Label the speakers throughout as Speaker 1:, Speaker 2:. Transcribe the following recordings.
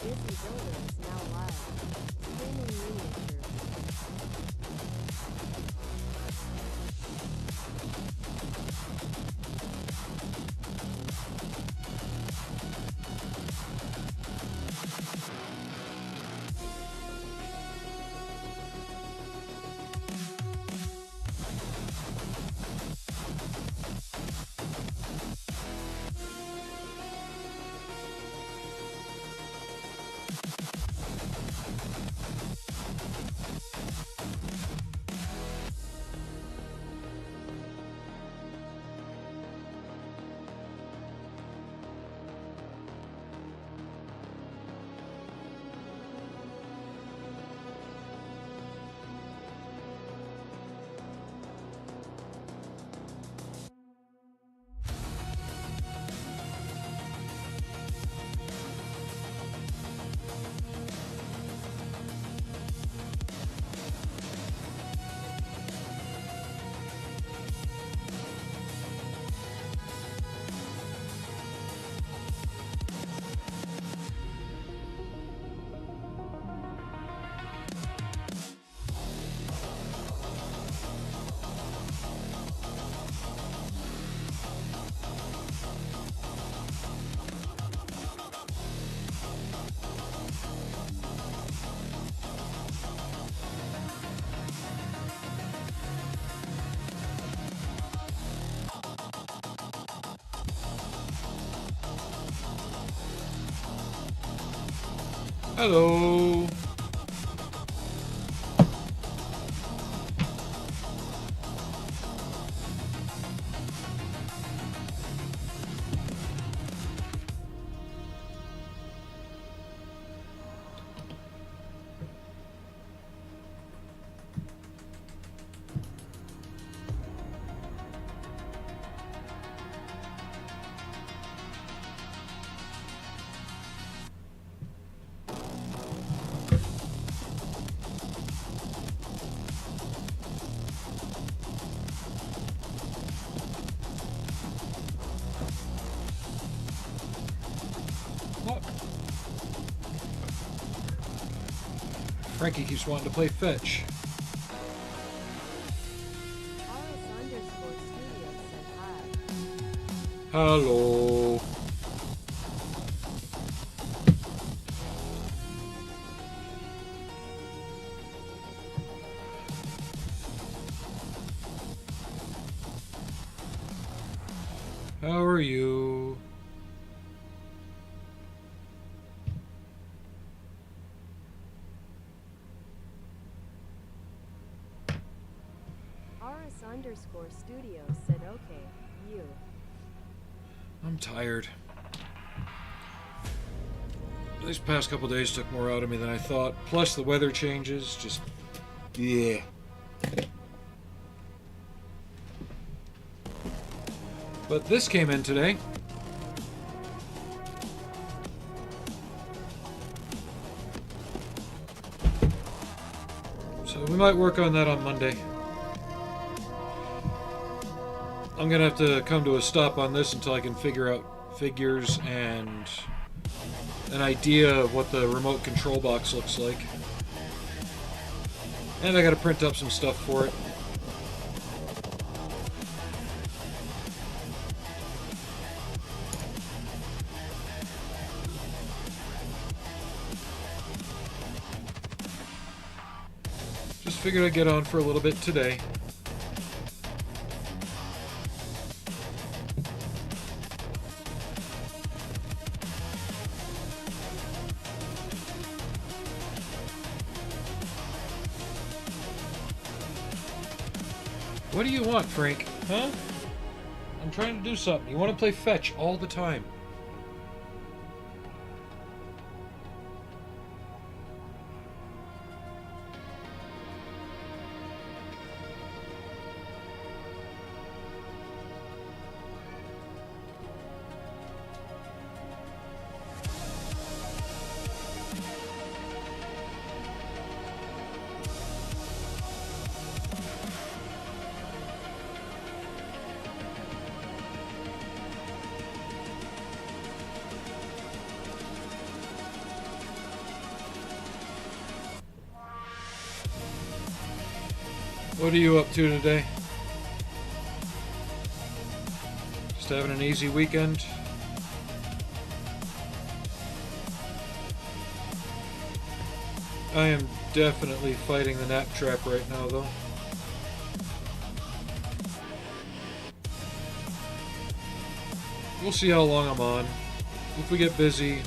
Speaker 1: busy builder is now live. Streaming miniatures.
Speaker 2: Hello. What? Frankie keeps wanting to play fetch.
Speaker 1: RS_studio said hi.
Speaker 2: Hello. How are you?
Speaker 1: RS_studio said okay, you.
Speaker 2: I'm tired. These past couple days took more out of me than I thought. Plus the weather changes, just... yeah. But this came in today. So we might work on that on Monday. I'm gonna have to come to a stop on this until I can figure out figures and an idea of what the remote control box looks like. And I gotta print up some stuff for it. Just figured I'd get on for a little bit today. What do you want, Frank? Huh? I'm trying to do something. You want to play fetch all the time. What are you up to today? Just having an easy weekend? I am definitely fighting the nap trap right now, though. We'll see how long I'm on. If we get busy...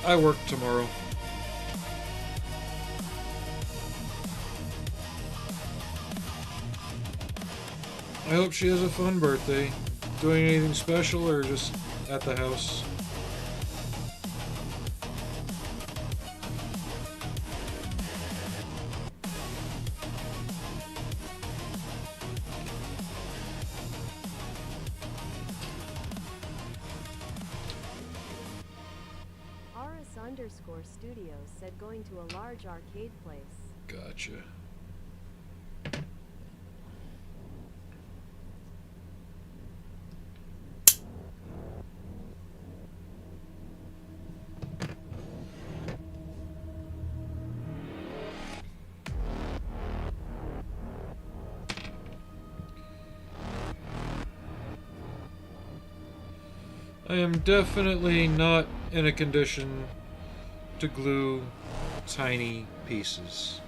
Speaker 2: I work tomorrow. I hope she has a fun birthday. Doing anything special or just at the house?
Speaker 1: Studios said going to a large arcade place.
Speaker 2: Gotcha. I am definitely not in a condition to glue tiny pieces.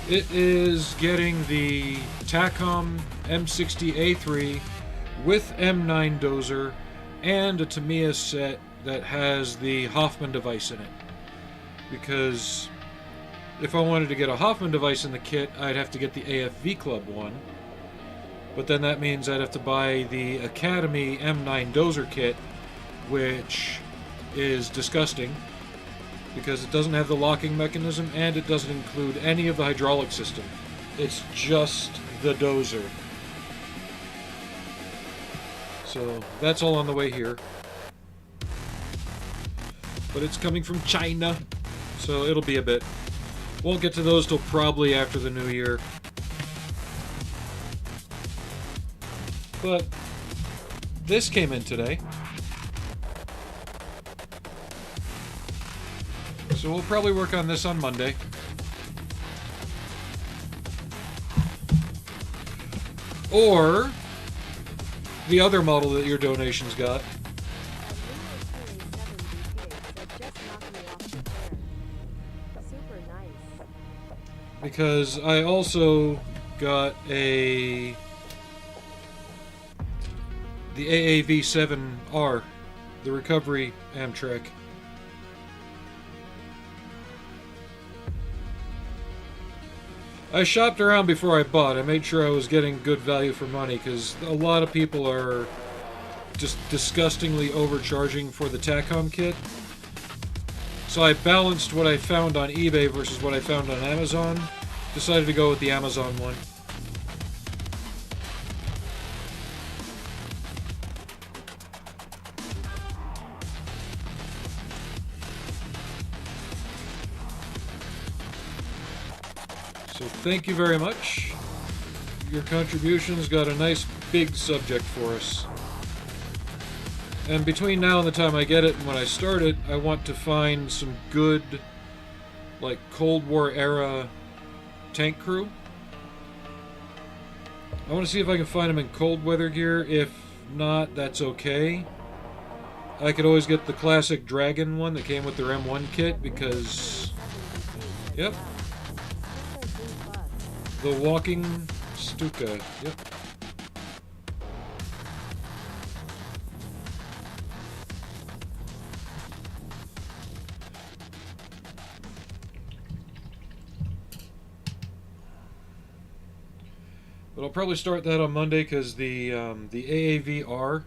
Speaker 2: It is getting the Tacom M60A3 with M9 dozer and a Tamiya set that has the Hoffman device in it. Because if I wanted to get a Hoffman device in the kit, I'd have to get the AFV Club one. But then that means I'd have to buy the Academy M9 dozer kit, which is disgusting because it doesn't have the locking mechanism and it doesn't include any of the hydraulic system. It's just the dozer. So that's all on the way here. But it's coming from China, so it'll be a bit. Won't get to those till probably after the new year. But this came in today. So we'll probably work on this on Monday. Or the other model that your donations got. Because I also got the AAV7R, the recovery Amtrak. I shopped around before I bought. I made sure I was getting good value for money because a lot of people are just disgustingly overcharging for the Tacom kit. So I balanced what I found on eBay versus what I found on Amazon. Decided to go with the Amazon one. So thank you very much. Your contributions got a nice big subject for us. And between now and the time I get it and when I start it, I want to find some good, like, Cold War era tank crew. I want to see if I can find them in cold weather gear. If not, that's okay. I could always get the classic Dragon one that came with their M1 kit because... Yep. The Walking Stuka. Yep. But I'll probably start that on Monday because the AAV R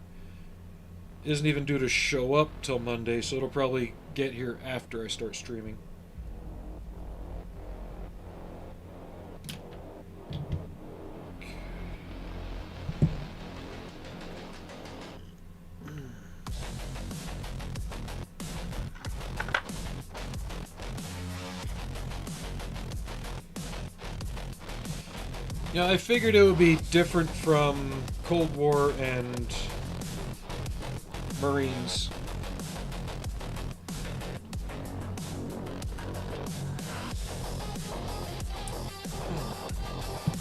Speaker 2: isn't even due to show up till Monday, so it'll probably get here after I start streaming. Yeah, I figured it would be different from Cold War and Marines.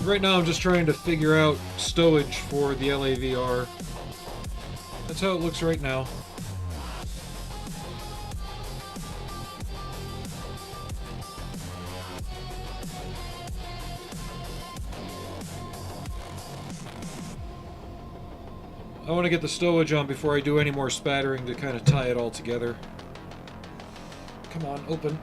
Speaker 2: Right now I'm just trying to figure out stowage for the LAV R. That's how it looks right now. I want to get the stowage on before I do any more spattering to kind of tie it all together. Come on, open.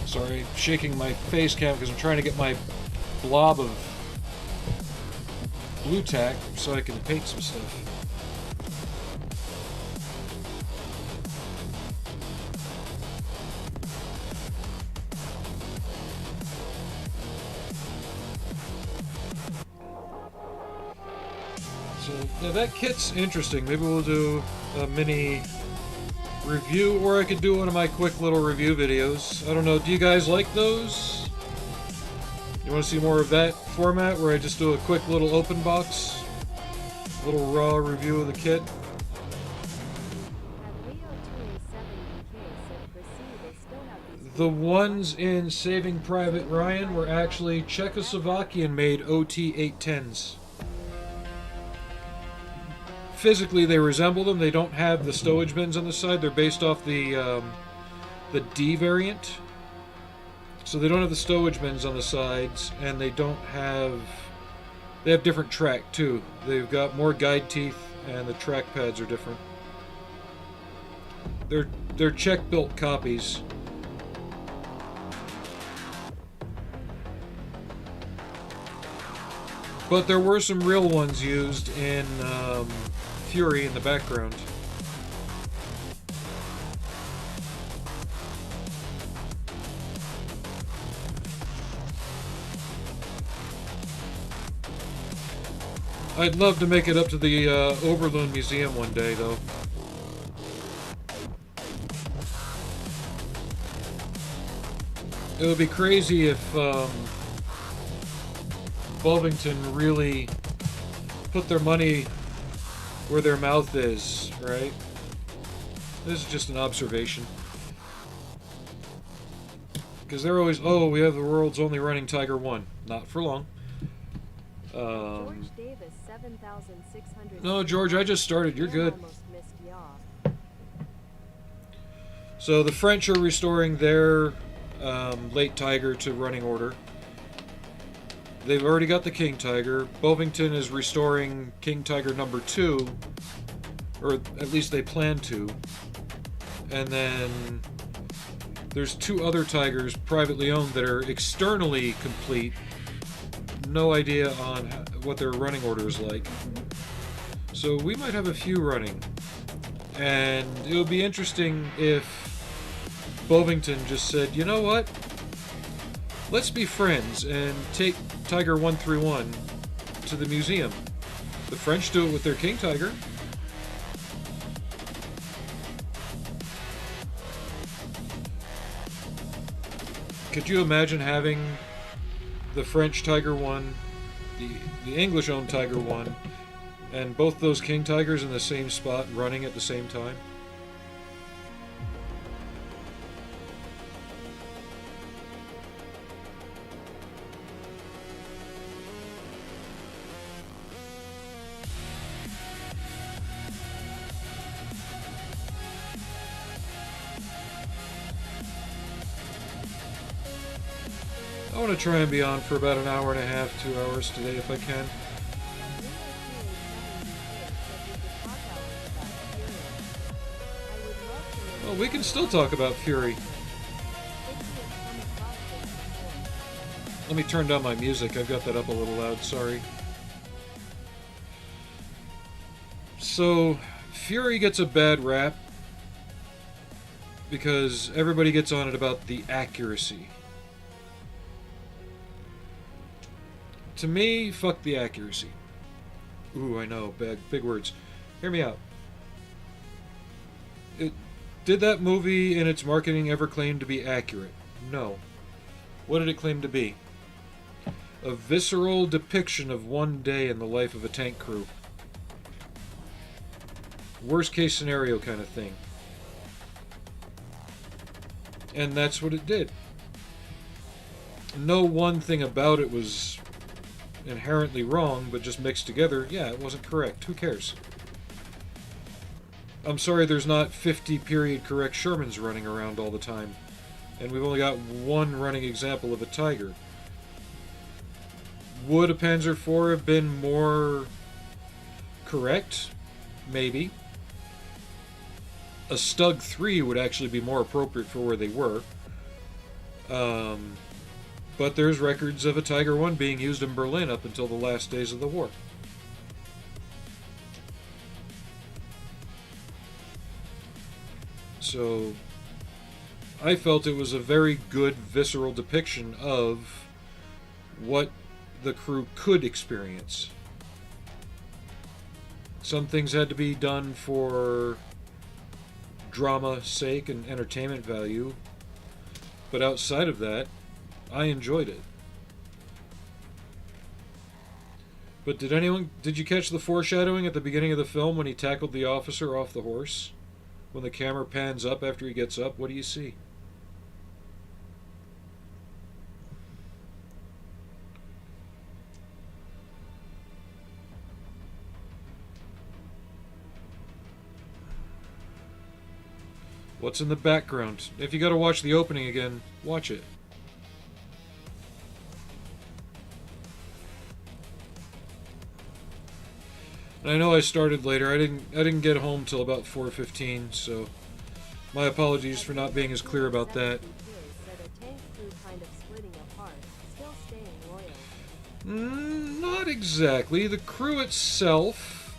Speaker 2: Sorry, shaking my face cam because I'm trying to get my blob of blue tack so I can paint some stuff. So, yeah, that kit's interesting. Maybe we'll do a mini review, or I could do one of my quick little review videos. I don't know, do you guys like those? You want to see more of that format, where I just do a quick little open box, little raw review of the kit? The ones in Saving Private Ryan were actually Czechoslovakian-made OT-810s. Physically, they resemble them. They don't have the stowage bins on the side. They're based off the D variant. So they don't have the stowage bins on the sides, and they don't have... They have different track, too. They've got more guide teeth, and the track pads are different. They're Czech-built copies. But there were some real ones used in Fury in the background. I'd love to make it up to the Oberlin Museum one day, though. It would be crazy if Bovington really put their money where their mouth is, right? This is just an observation. Because they're always, oh, we have the world's only running Tiger 1. Not for long.
Speaker 1: George Davis, 7,600.
Speaker 2: No, George, I just started. You're good. So the French are restoring their late Tiger to running order. They've already got the King Tiger. Bovington is restoring King Tiger number 2, or at least they plan to. And then there's 2 other Tigers privately owned that are externally complete. No idea on what their running order is like. So we might have a few running. And it would be interesting if Bovington just said, you know what? Let's be friends and take Tiger 131 to the museum. The French do it with their King Tiger. Could you imagine having the French Tiger 1, the English-owned Tiger 1, and both those King Tigers in the same spot running at the same time? I want to try and be on for about an hour and a half, 2 hours today if I can. Well, we can still talk about Fury. Let me turn down my music. I've got that up a little loud, sorry. So, Fury gets a bad rap because everybody gets on it about the accuracy. To me, fuck the accuracy. Ooh, I know, big words. Hear me out. Did that movie in its marketing ever claim to be accurate? No. What did it claim to be? A visceral depiction of one day in the life of a tank crew. Worst case scenario kind of thing. And that's what it did. No one thing about it was inherently wrong, but just mixed together, yeah, it wasn't correct. Who cares? I'm sorry there's not 50 period correct Shermans running around all the time. And we've only got one running example of a Tiger. Would a Panzer IV have been more correct? Maybe. A Stug 3 would actually be more appropriate for where they were. But there's records of a Tiger 1 being used in Berlin up until the last days of the war. So, I felt it was a very good visceral depiction of what the crew could experience. Some things had to be done for drama's sake and entertainment value, but outside of that, I enjoyed it. But did you catch the foreshadowing at the beginning of the film when he tackled the officer off the horse? When the camera pans up after he gets up, what do you see? What's in the background? If you gotta watch the opening again, watch it. And I know I started later. I didn't get home till about 4:15, so my apologies for not being as clear about that. Not exactly. The crew itself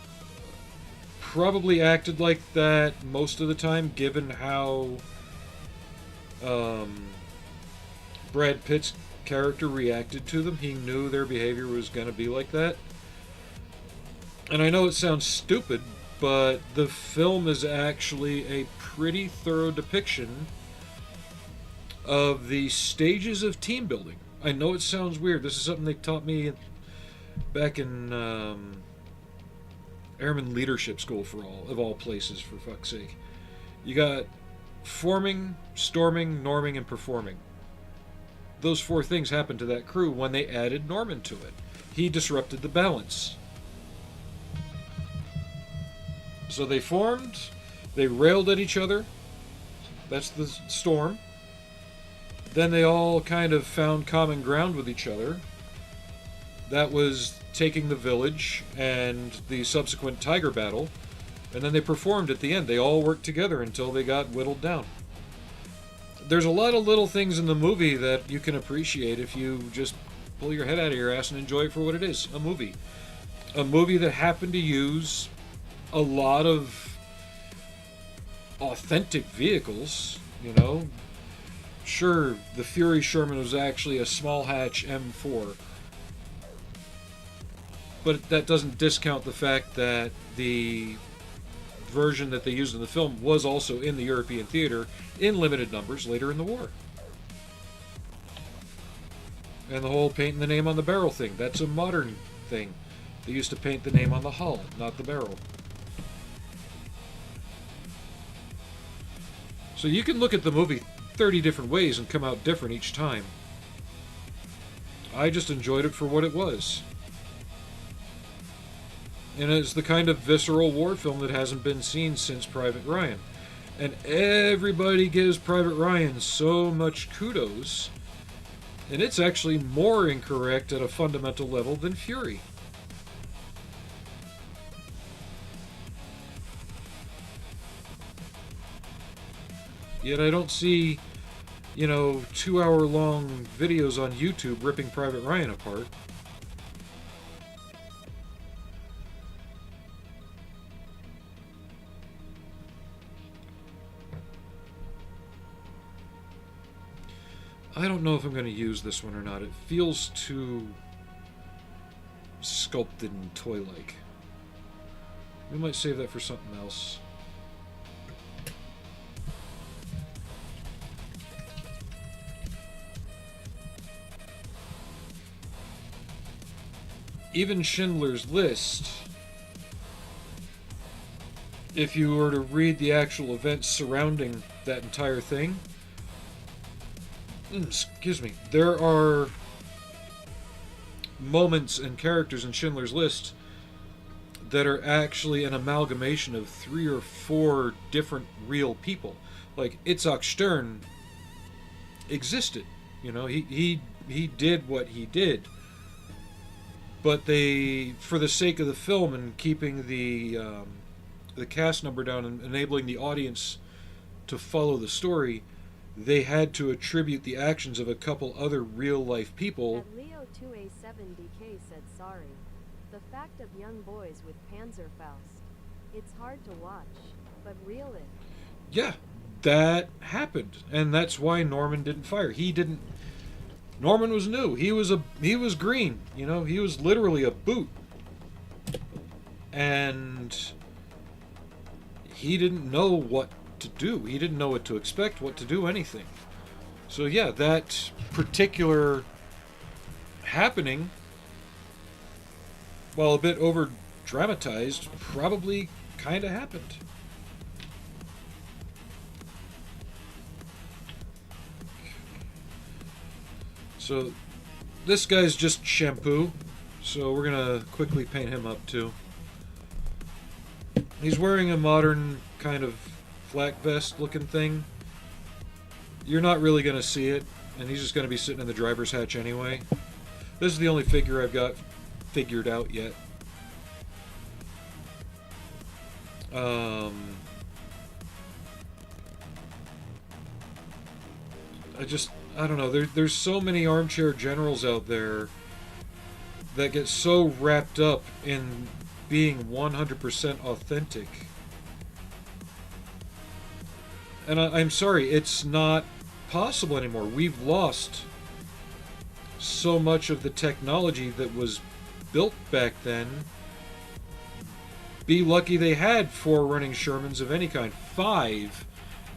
Speaker 2: probably acted like that most of the time, given how Brad Pitt's character reacted to them. He knew their behavior was going to be like that. And I know it sounds stupid, but the film is actually a pretty thorough depiction of the stages of team building. I know it sounds weird. This is something they taught me back in Airman Leadership School, of all places, for fuck's sake. You got forming, storming, norming, and performing. Those four things happened to that crew when they added Norman to it. He disrupted the balance. So they formed, they railed at each other. That's the storm. Then they all kind of found common ground with each other. That was taking the village and the subsequent Tiger battle. And then they performed at the end. They all worked together until they got whittled down. There's a lot of little things in the movie that you can appreciate if you just pull your head out of your ass and enjoy it for what it is, a movie. A movie that happened to use a lot of authentic vehicles, you know. Sure, the Fury Sherman was actually a small hatch M4. But that doesn't discount the fact that the version that they used in the film was also in the European theater in limited numbers later in the war. And the whole painting the name on the barrel thing, that's a modern thing. They used to paint the name on the hull, not the barrel. So you can look at the movie 30 different ways and come out different each time. I just enjoyed it for what it was. And it's the kind of visceral war film that hasn't been seen since Private Ryan. And everybody gives Private Ryan so much kudos, and it's actually more incorrect at a fundamental level than Fury. Yet I don't see, 2-hour-long videos on YouTube ripping Private Ryan apart. I don't know if I'm going to use this one or not. It feels too sculpted and toy-like. We might save that for something else. Even Schindler's List, if you were to read the actual events surrounding that entire thing, excuse me, there are moments and characters in Schindler's List that are actually an amalgamation of 3 or 4 different real people. Like, Itzhak Stern existed. He did what he did. But they, for the sake of the film and keeping the cast number down and enabling the audience to follow the story, they had to attribute the actions of a couple other real-life people.
Speaker 1: At Leo 2A7DK said sorry. The fact of young boys with Panzerfaust. It's hard to watch, but reel it.
Speaker 2: Yeah, that happened, and that's why Norman didn't fire. Norman was new. He was green. He was literally a boot. And he didn't know what to do. He didn't know what to expect, what to do, anything. So yeah, that particular happening, while a bit over dramatized, probably kind of happened. So this guy's just shampoo, so we're gonna quickly paint him up too. He's wearing a modern kind of flak vest looking thing. You're not really gonna see it, and he's just gonna be sitting in the driver's hatch anyway. This is the only figure I've got figured out yet. I don't know. There's so many armchair generals out there that get so wrapped up in being 100% authentic. And I'm sorry, it's not possible anymore. We've lost so much of the technology that was built back then. Be lucky they had 4 running Shermans of any kind. 5,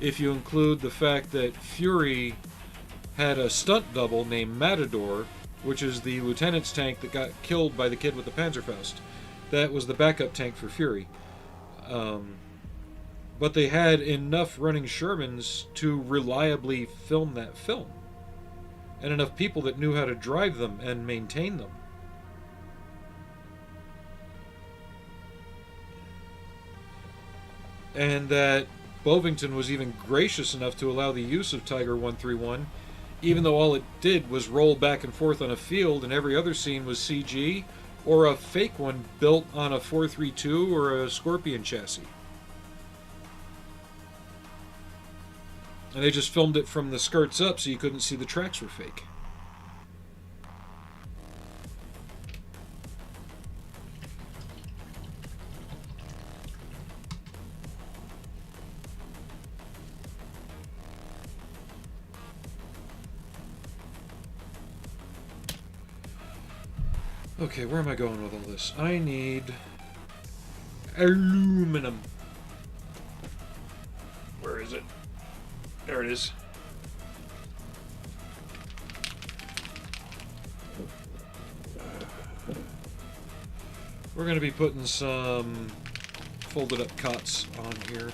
Speaker 2: if you include the fact that Fury had a stunt double named Matador, which is the lieutenant's tank that got killed by the kid with the Panzerfaust. That was the backup tank for Fury. But they had enough running Shermans to reliably film that film. And enough people that knew how to drive them and maintain them. And that Bovington was even gracious enough to allow the use of Tiger 131, even though all it did was roll back and forth on a field and every other scene was CG or a fake one built on a 432 or a Scorpion chassis. And they just filmed it from the skirts up so you couldn't see the tracks were fake. Okay, where am I going with all this? I need aluminum. Where is it? There it is. We're going to be putting some folded up cots on here.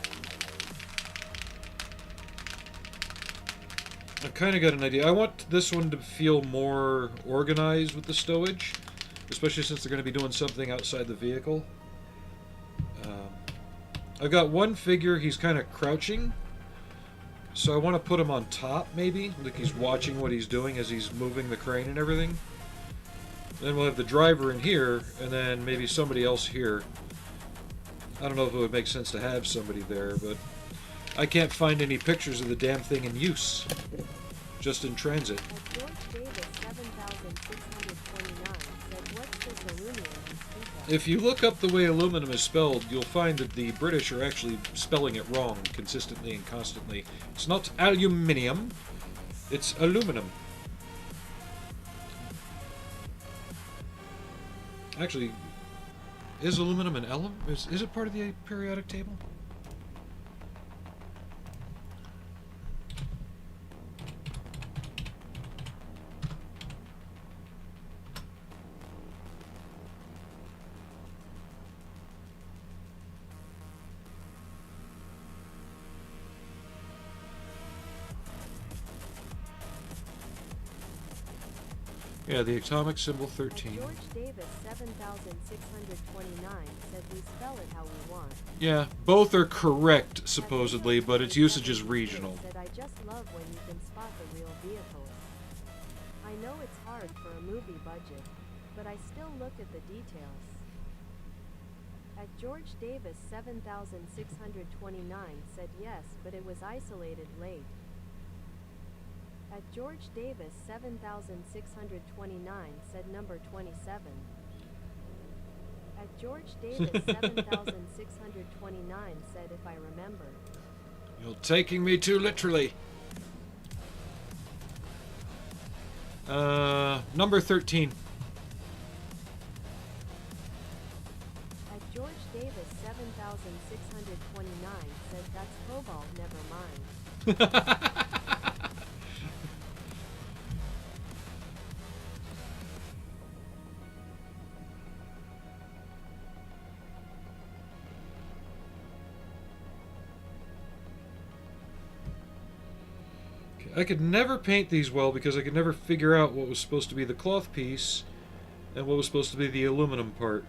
Speaker 2: I've kind of got an idea. I want this one to feel more organized with the stowage, especially since they're going to be doing something outside the vehicle. I've got one figure, he's kind of crouching, so I want to put him on top, maybe, like he's watching what he's doing as he's moving the crane and everything. Then we'll have the driver in here, and then maybe somebody else here. I don't know if it would make sense to have somebody there, but I can't find any pictures of the damn thing in use. Just in transit.
Speaker 1: At George Davis 7629 said, what's this aluminum you speak of?
Speaker 2: If you look up the way aluminum is spelled, you'll find that the British are actually spelling it wrong consistently and constantly. It's not aluminium, it's aluminum. Actually, is aluminum an element? Is it part of the periodic table? Yeah, the atomic symbol 13.
Speaker 1: At George Davis 7629 said, we spell it how we want.
Speaker 2: Yeah, both are correct, supposedly, but its usage is regional.
Speaker 1: Said, I just love when you can spot the real vehicle. I know it's hard for a movie budget, but I still look at the details. At George Davis 7629 said yes, but it was isolated late. At George Davis 7629 said number 27. At George Davis 7629 said if I remember.
Speaker 2: You're taking me too literally. Number 13.
Speaker 1: At George Davis 7629 said that's cobalt, never mind.
Speaker 2: I could never paint these well because I could never figure out what was supposed to be the cloth piece and what was supposed to be the aluminum part.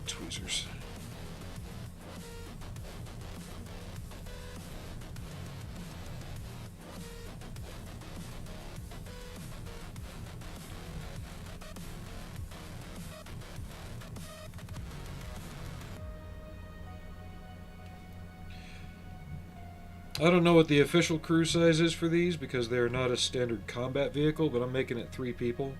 Speaker 2: Tweezers. I don't know what the official crew size is for these because they're not a standard combat vehicle, but I'm making it 3 people.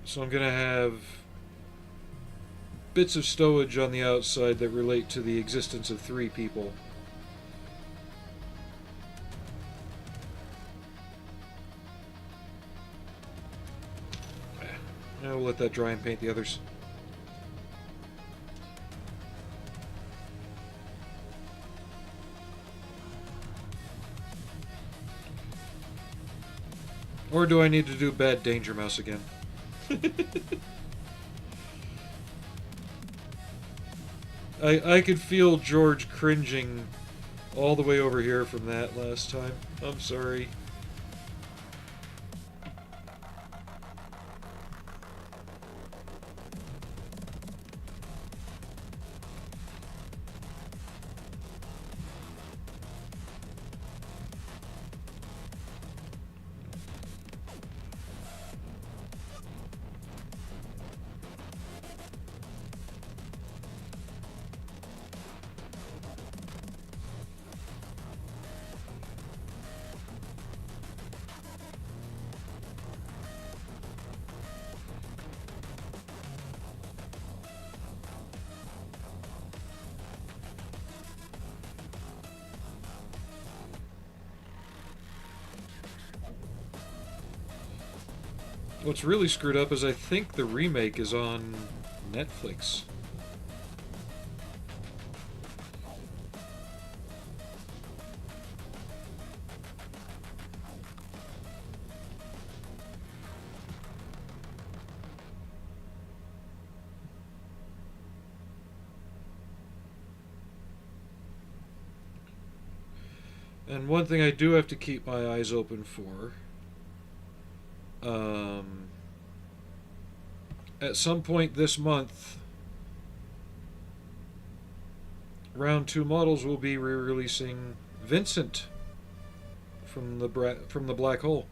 Speaker 2: So I'm going to have bits of stowage on the outside that relate to the existence of 3 people. We'll let that dry and paint the others. Or do I need to do Bad Danger Mouse again? I could feel George cringing all the way over here from that last time. I'm sorry. What's really screwed up is I think the remake is on Netflix. And one thing I do have to keep my eyes open for, at some point this month, Round 2 Models will be re-releasing Vincent from the Black Hole.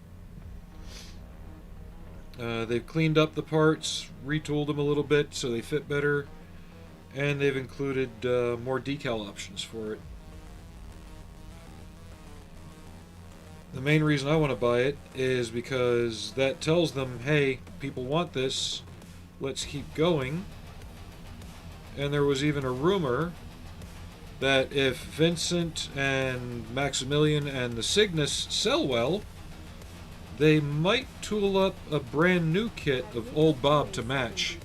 Speaker 2: They've cleaned up the parts, retooled them a little bit so they fit better, and they've included more decal options for it. The main reason I want to buy it is because that tells them, hey, people want this, let's keep going. And there was even a rumor that if Vincent and Maximilian and the Cygnus sell well, they might tool up a brand new kit of old Bob to match.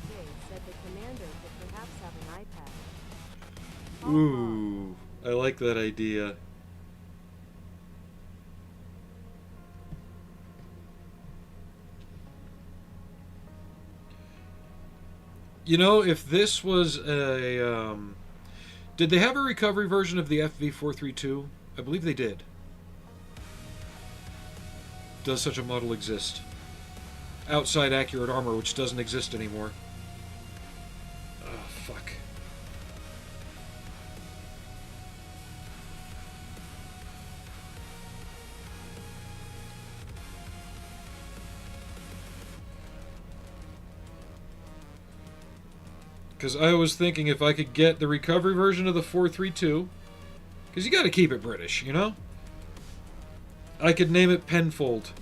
Speaker 2: Ooh, I like that idea. You know, if this was a... did they have a recovery version of the FV432? I believe they did. Does such a model exist? Outside accurate armor, which doesn't exist anymore. Oh, fuck. Because I was thinking if I could get the recovery version of the 432, because you got to keep it British, you know? I could name it Penfold.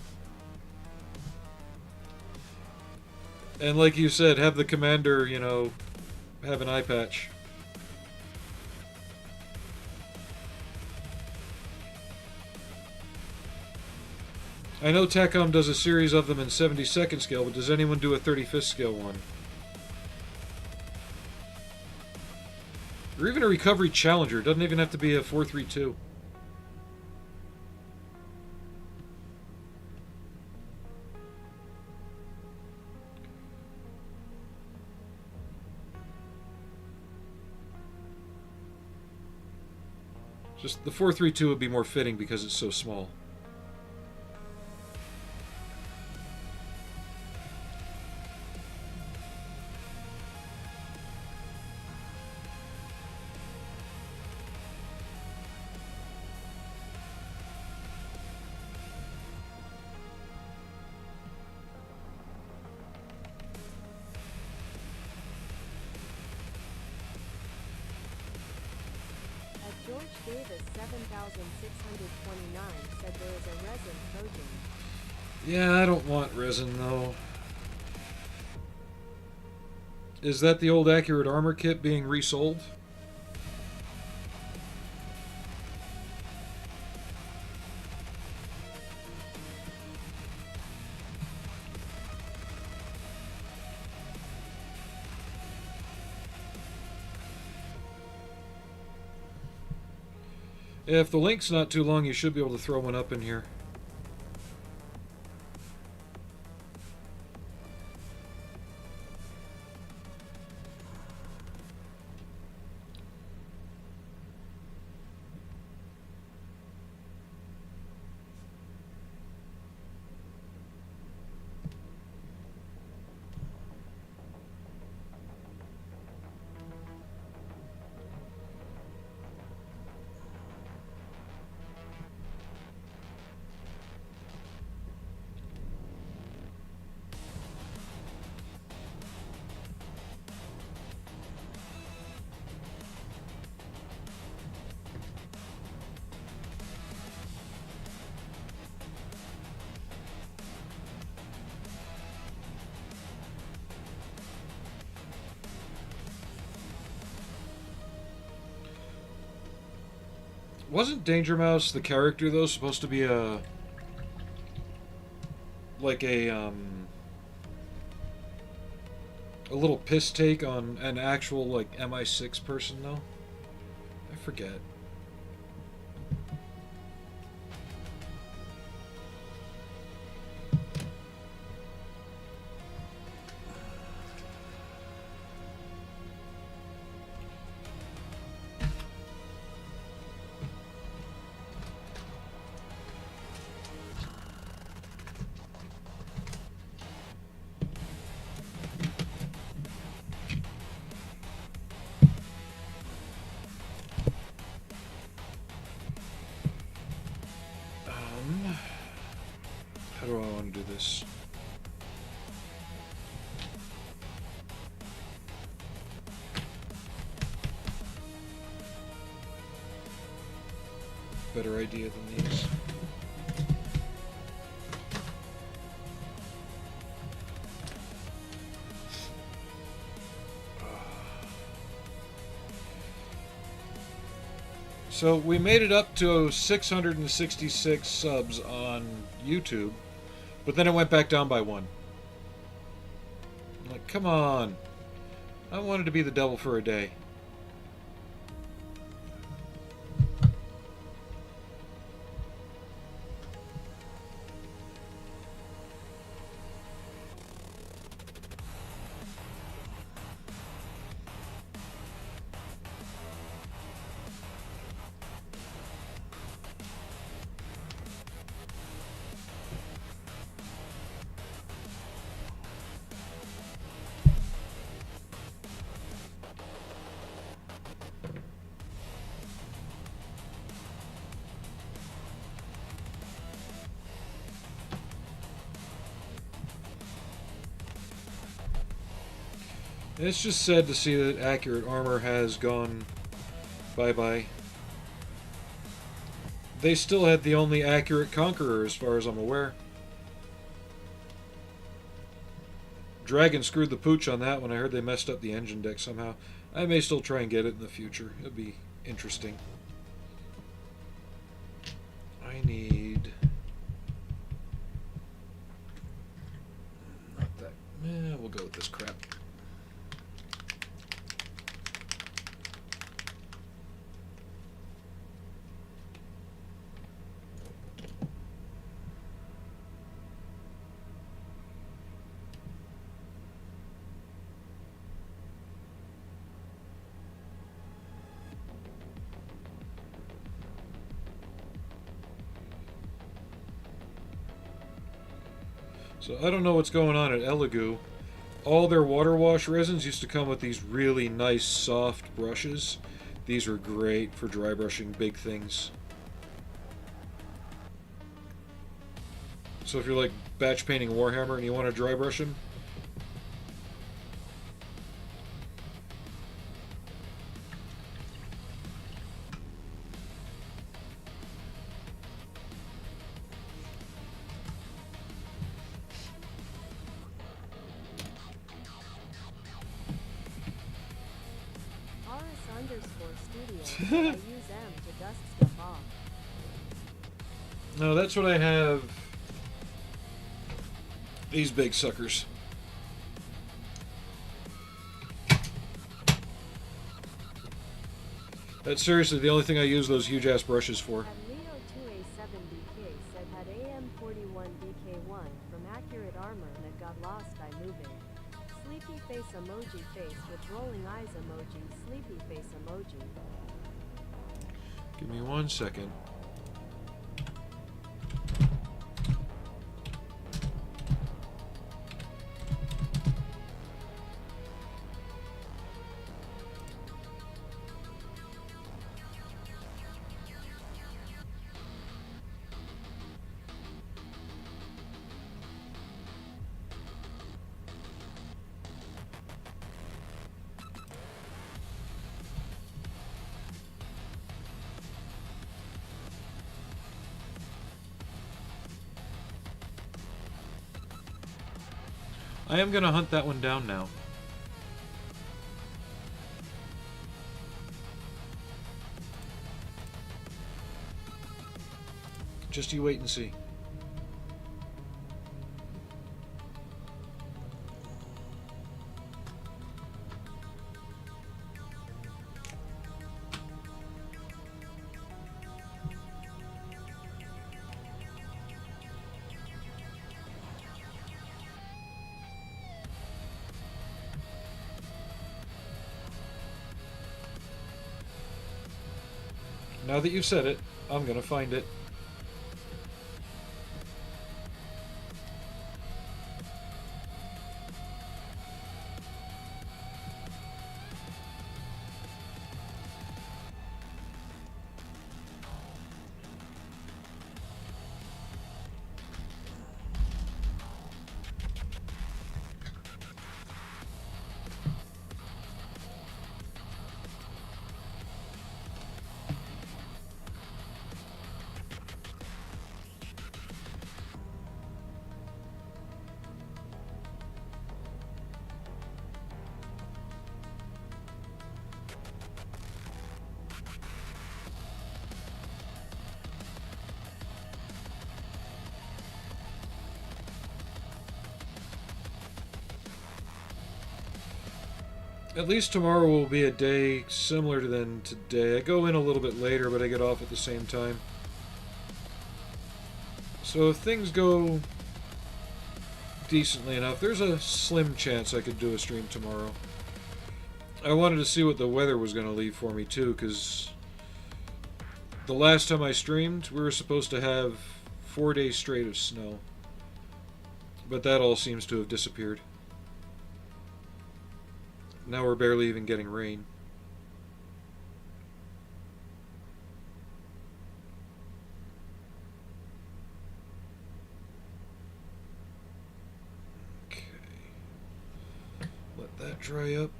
Speaker 2: And like you said, have the commander, you know, have an eye patch. I know TACOM does a series of them in 72nd scale, but does anyone do a 35th scale one? Or even a recovery Challenger. Doesn't even have to be a 432. Just the 432 would be more fitting because it's so small.
Speaker 1: George Davis 7629 said there is a resin Trojan.
Speaker 2: Yeah, I don't want resin though. Is that the old accurate armor kit being resold? If the link's not too long, you should be able to throw one up in here. Wasn't Danger Mouse, the character, though, supposed to be a... like a little piss take on an actual, like, MI6 person, though? I forget. this. Better idea than these. So we made it up to 666 subs on YouTube, but then it went back down by one. I'm like, come on. I wanted to be the devil for a day. It's just sad to see that accurate armor has gone bye-bye. They still had the only accurate Conqueror as far as I'm aware. Dragon screwed the pooch on that one. I heard they messed up the engine deck somehow. I may still try and get it in the future. It'll be interesting. I need... not that... we'll go with this crap. So I don't know what's going on at Elegoo. All their water wash resins used to come with these really nice soft brushes. These are great for dry brushing big things. So if you're like batch painting Warhammer and you want to dry brush them,
Speaker 1: _studio. I use M to dust stuff off.
Speaker 2: no, that's what I have. These big suckers. That's seriously the only thing I use those huge ass brushes for.
Speaker 1: At Leo2A7DK said had AM41DK1 from accurate armor that got lost by moving. Sleepy face emoji face with rolling eyes emoji, sleepy face emoji.
Speaker 2: Give me 1 second. I am gonna hunt that one down now. Just you wait and see. Now that you've said it, I'm gonna find it. At least tomorrow will be a day similar to than today. I go in a little bit later, but I get off at the same time. So if things go decently enough, there's a slim chance I could do a stream tomorrow. I wanted to see what the weather was going to leave for me too, because the last time I streamed, we were supposed to have 4 days straight of snow. But that all seems to have disappeared. Now we're barely even getting rain. Okay. Let that dry up.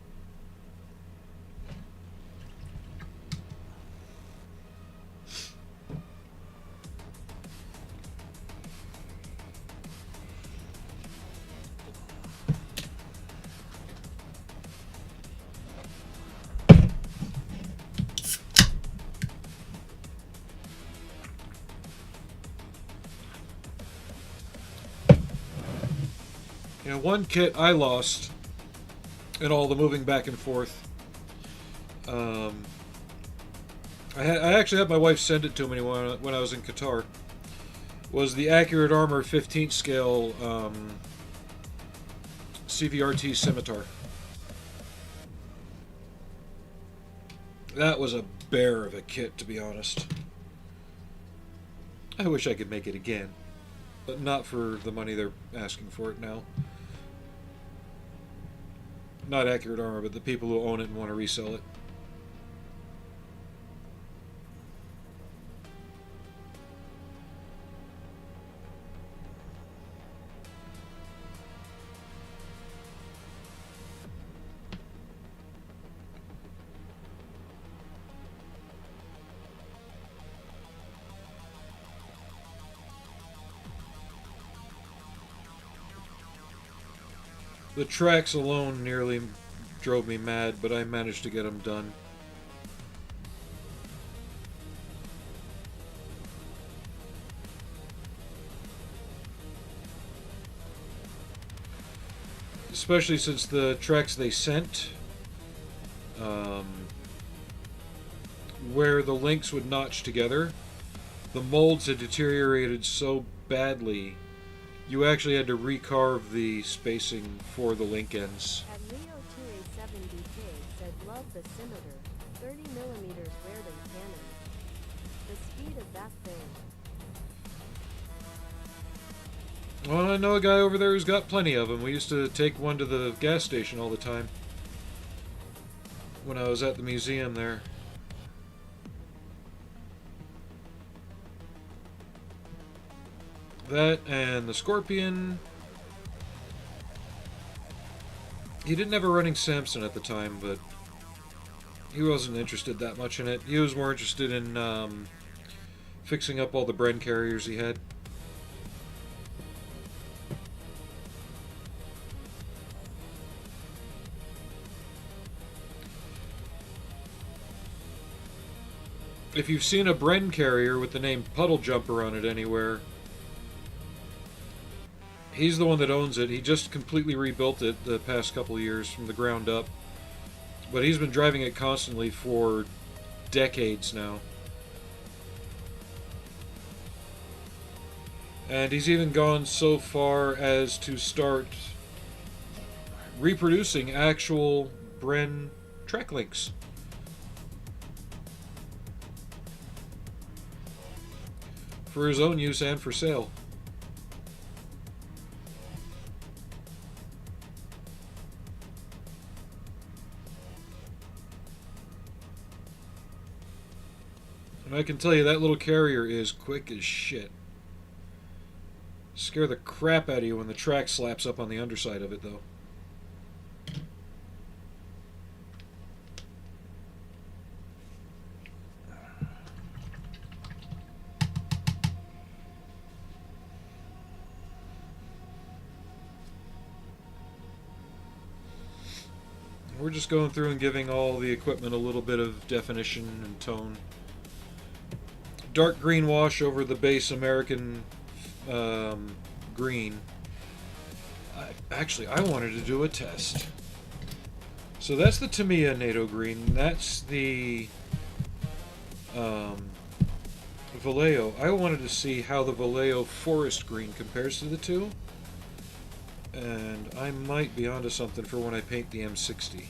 Speaker 2: You know, one kit I lost in all the moving back and forth. I actually had my wife send it to me when I was in Qatar. Was the Accurate Armor 15th scale CVRT Scimitar. That was a bear of a kit, to be honest. I wish I could make it again, but not for the money they're asking for it now. Not Accurate Armor, but the people who own it and want to resell it. The tracks alone nearly drove me mad, but I managed to get them done. Especially since the tracks they sent, where the links would notch together, the molds had deteriorated so badly you actually had to recarve the spacing for the link ends.
Speaker 1: At Leo2A7DK said love the scimitar, 30mm rarely cannon. The speed of that thing.
Speaker 2: Well, I know a guy over there who's got plenty of them. We used to take one to the gas station all the time when I was at the museum there. That and the Scorpion. He didn't have a running Samson at the time, but he wasn't interested that much in it. He was more interested in fixing up all the Bren carriers he had. If you've seen a Bren carrier with the name Puddle Jumper on it anywhere, he's the one that owns it. He just completely rebuilt it the past couple of years from the ground up. But he's been driving it constantly for decades now. And he's even gone so far as to start reproducing actual Bren track links. For his own use and for sale. And I can tell you that little carrier is quick as shit. Scare the crap out of you when the track slaps up on the underside of it, though. We're just going through and giving all the equipment a little bit of definition and tone. Dark green wash over the base American green. Actually, I wanted to do a test. So that's the Tamiya NATO green. That's the Vallejo. I wanted to see how the Vallejo forest green compares to the two. And I might be onto something for when I paint the M60.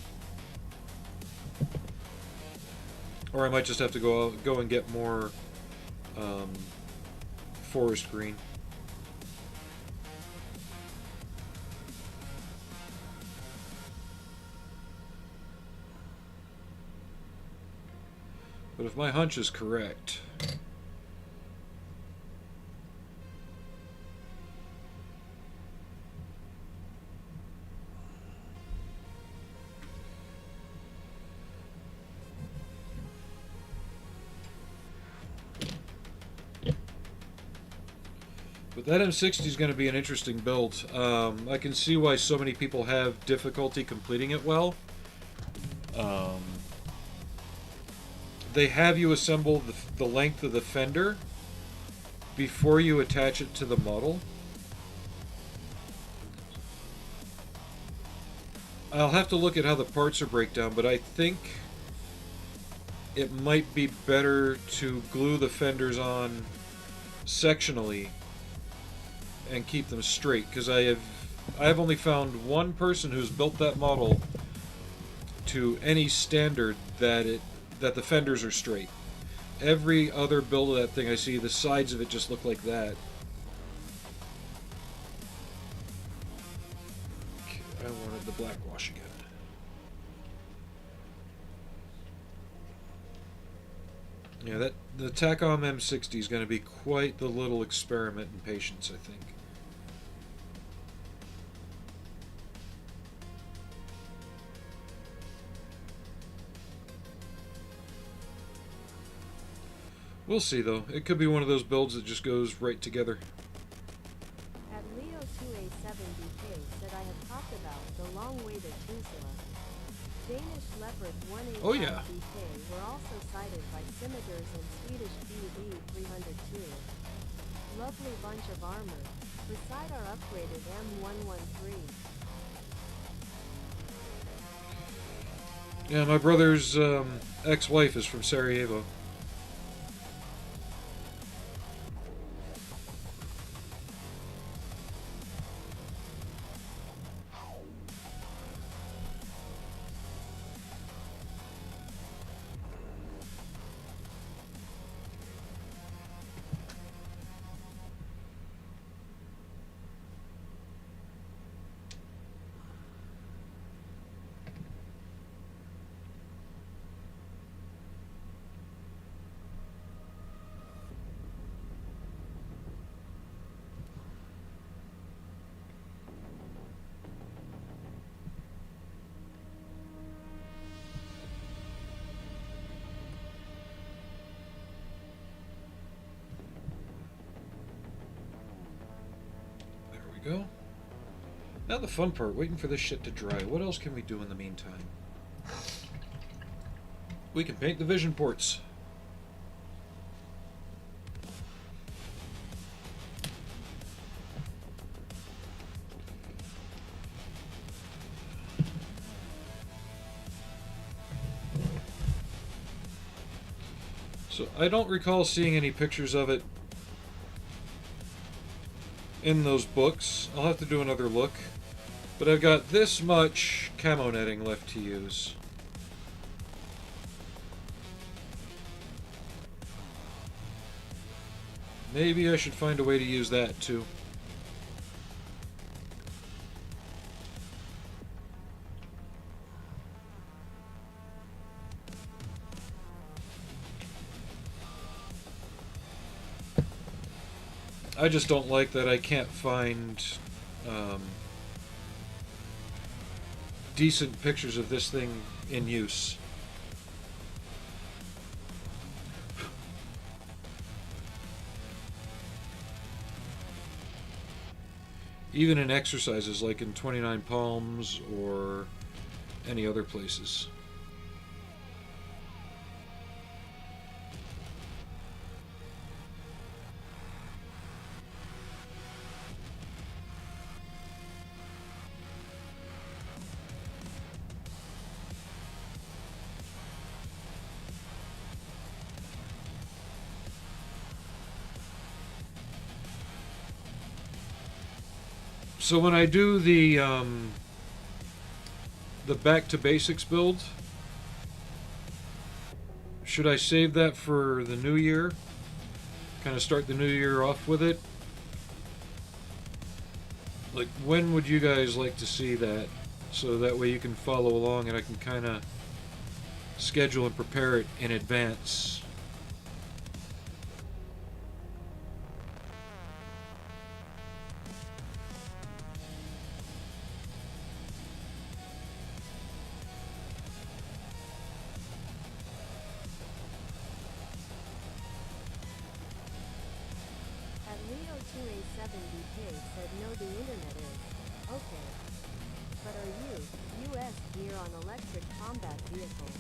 Speaker 2: Or I might just have to go and get more forest green. But if my hunch is correct, but that M60 is going to be an interesting build. I can see why so many people have difficulty completing it well. They have you assemble the length of the fender before you attach it to the model. I'll have to look at how the parts are breakdown, but I think it might be better to glue the fenders on sectionally and keep them straight, because I have only found one person who's built that model to any standard that the fenders are straight. Every other build of that thing I see, the sides of it just look like that. Okay, I wanted the black wash again. Yeah, the Tacom M60 is going to be quite the little experiment in patience, I think. We'll see, though. It could be one of those builds that just goes right together.
Speaker 1: At Leo 2A7BK said I have talked about the long-awaited Tuzla. Danish Leopard 1A7BK
Speaker 2: Oh, yeah.
Speaker 1: were also cited by Scimitars and Swedish BB 302. Lovely bunch of armor, beside our upgraded M113.
Speaker 2: Yeah, my brother's ex-wife is from Sarajevo. Go. Now the fun part, waiting for this shit to dry. What else can we do in the meantime? We can paint the vision ports. So I don't recall seeing any pictures of it in those books. I'll have to do another look. But I've got this much camo netting left to use. Maybe I should find a way to use that too. I just don't like that I can't find decent pictures of this thing in use. Even in exercises like in 29 Palms or any other places. So when I do the back to basics build, should I save that for the new year? Kind of start the new year off with it? Like, when would you guys like to see that? So that way you can follow along and I can kind of schedule and prepare it in advance.
Speaker 1: At Leo2A7DK said no, the internet is. Okay. But are you, US, gear on electric combat vehicles?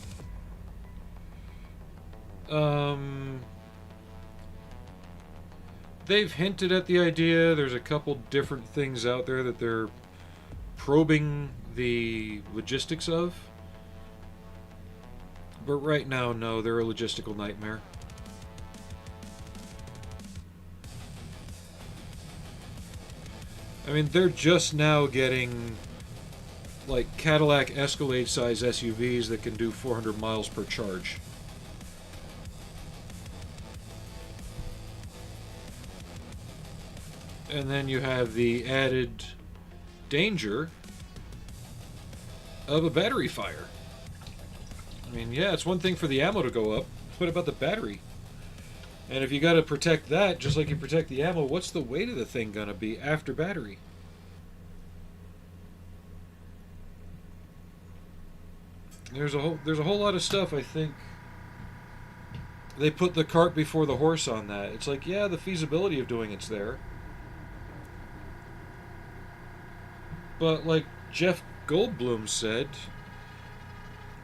Speaker 2: They've hinted at the idea. There's a couple different things out there that they're probing the logistics of. But right now, no, they're a logistical nightmare. I mean, they're just now getting like Cadillac Escalade size SUVs that can do 400 miles per charge. And then you have the added danger of a battery fire. I mean, yeah, it's one thing for the ammo to go up. What about the battery? And if you got to protect that, just like you protect the ammo, what's the weight of the thing going to be after battery? There's a whole lot of stuff, I think. They put the cart before the horse on that. It's like, yeah, the feasibility of doing it's there. But like Jeff Goldblum said,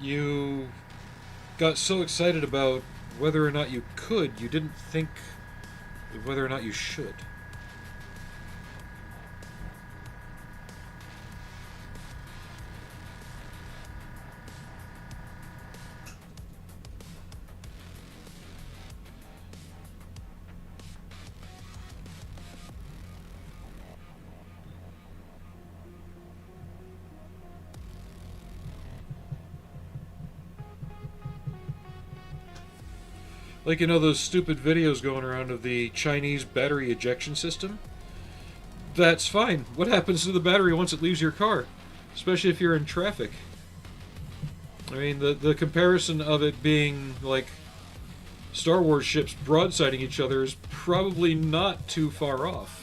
Speaker 2: you got so excited about whether or not you could, you didn't think whether or not you should. Like, you know, those stupid videos going around of the Chinese battery ejection system? That's fine. What happens to the battery once it leaves your car? Especially if you're in traffic. I mean, the comparison of it being like Star Wars ships broadsiding each other is probably not too far off.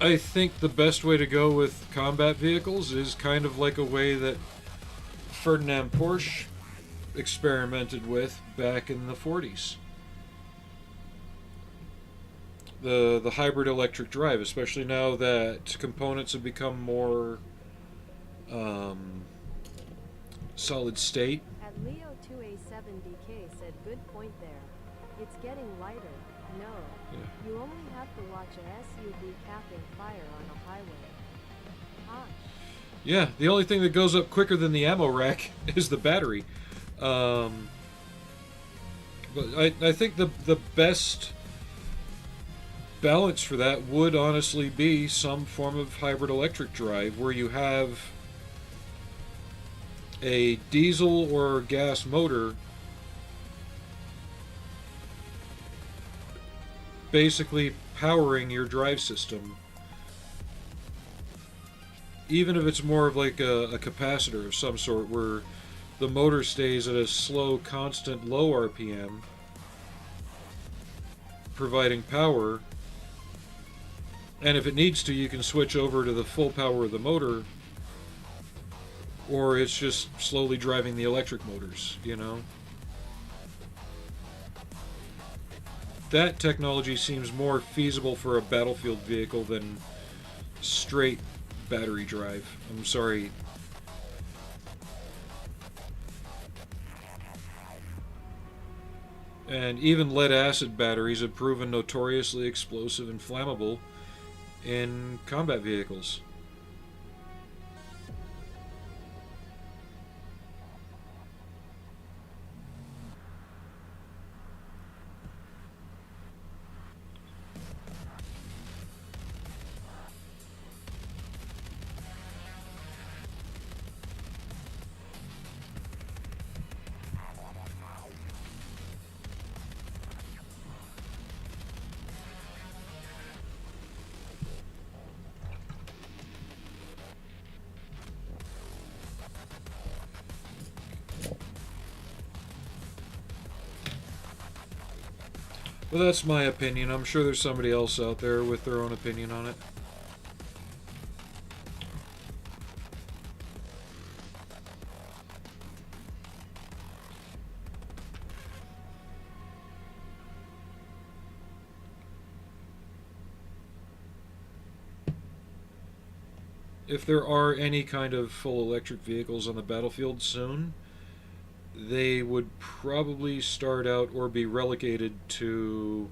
Speaker 2: I think the best way to go with combat vehicles is kind of like a way that Ferdinand Porsche experimented with back in the 40s. The hybrid electric drive, especially now that components have become more solid state.
Speaker 1: At Leo2A7DK said good point there. It's getting lighter. No.
Speaker 2: Yeah.
Speaker 1: You only have to watch a SUV capping fire on a highway. Ah.
Speaker 2: Yeah, the only thing that goes up quicker than the ammo rack is the battery. But I think the best balance for that would honestly be some form of hybrid electric drive where you have a diesel or gas motor basically powering your drive system, even if it's more of like a capacitor of some sort where the motor stays at a slow, constant, low RPM, providing power, and if it needs to, you can switch over to the full power of the motor, or it's just slowly driving the electric motors, you know? That technology seems more feasible for a battlefield vehicle than straight battery drive. I'm sorry. And even lead acid batteries have proven notoriously explosive and flammable in combat vehicles. Well, that's my opinion. I'm sure there's somebody else out there with their own opinion on it. If there are any kind of full electric vehicles on the battlefield soon, they would probably start out or be relegated to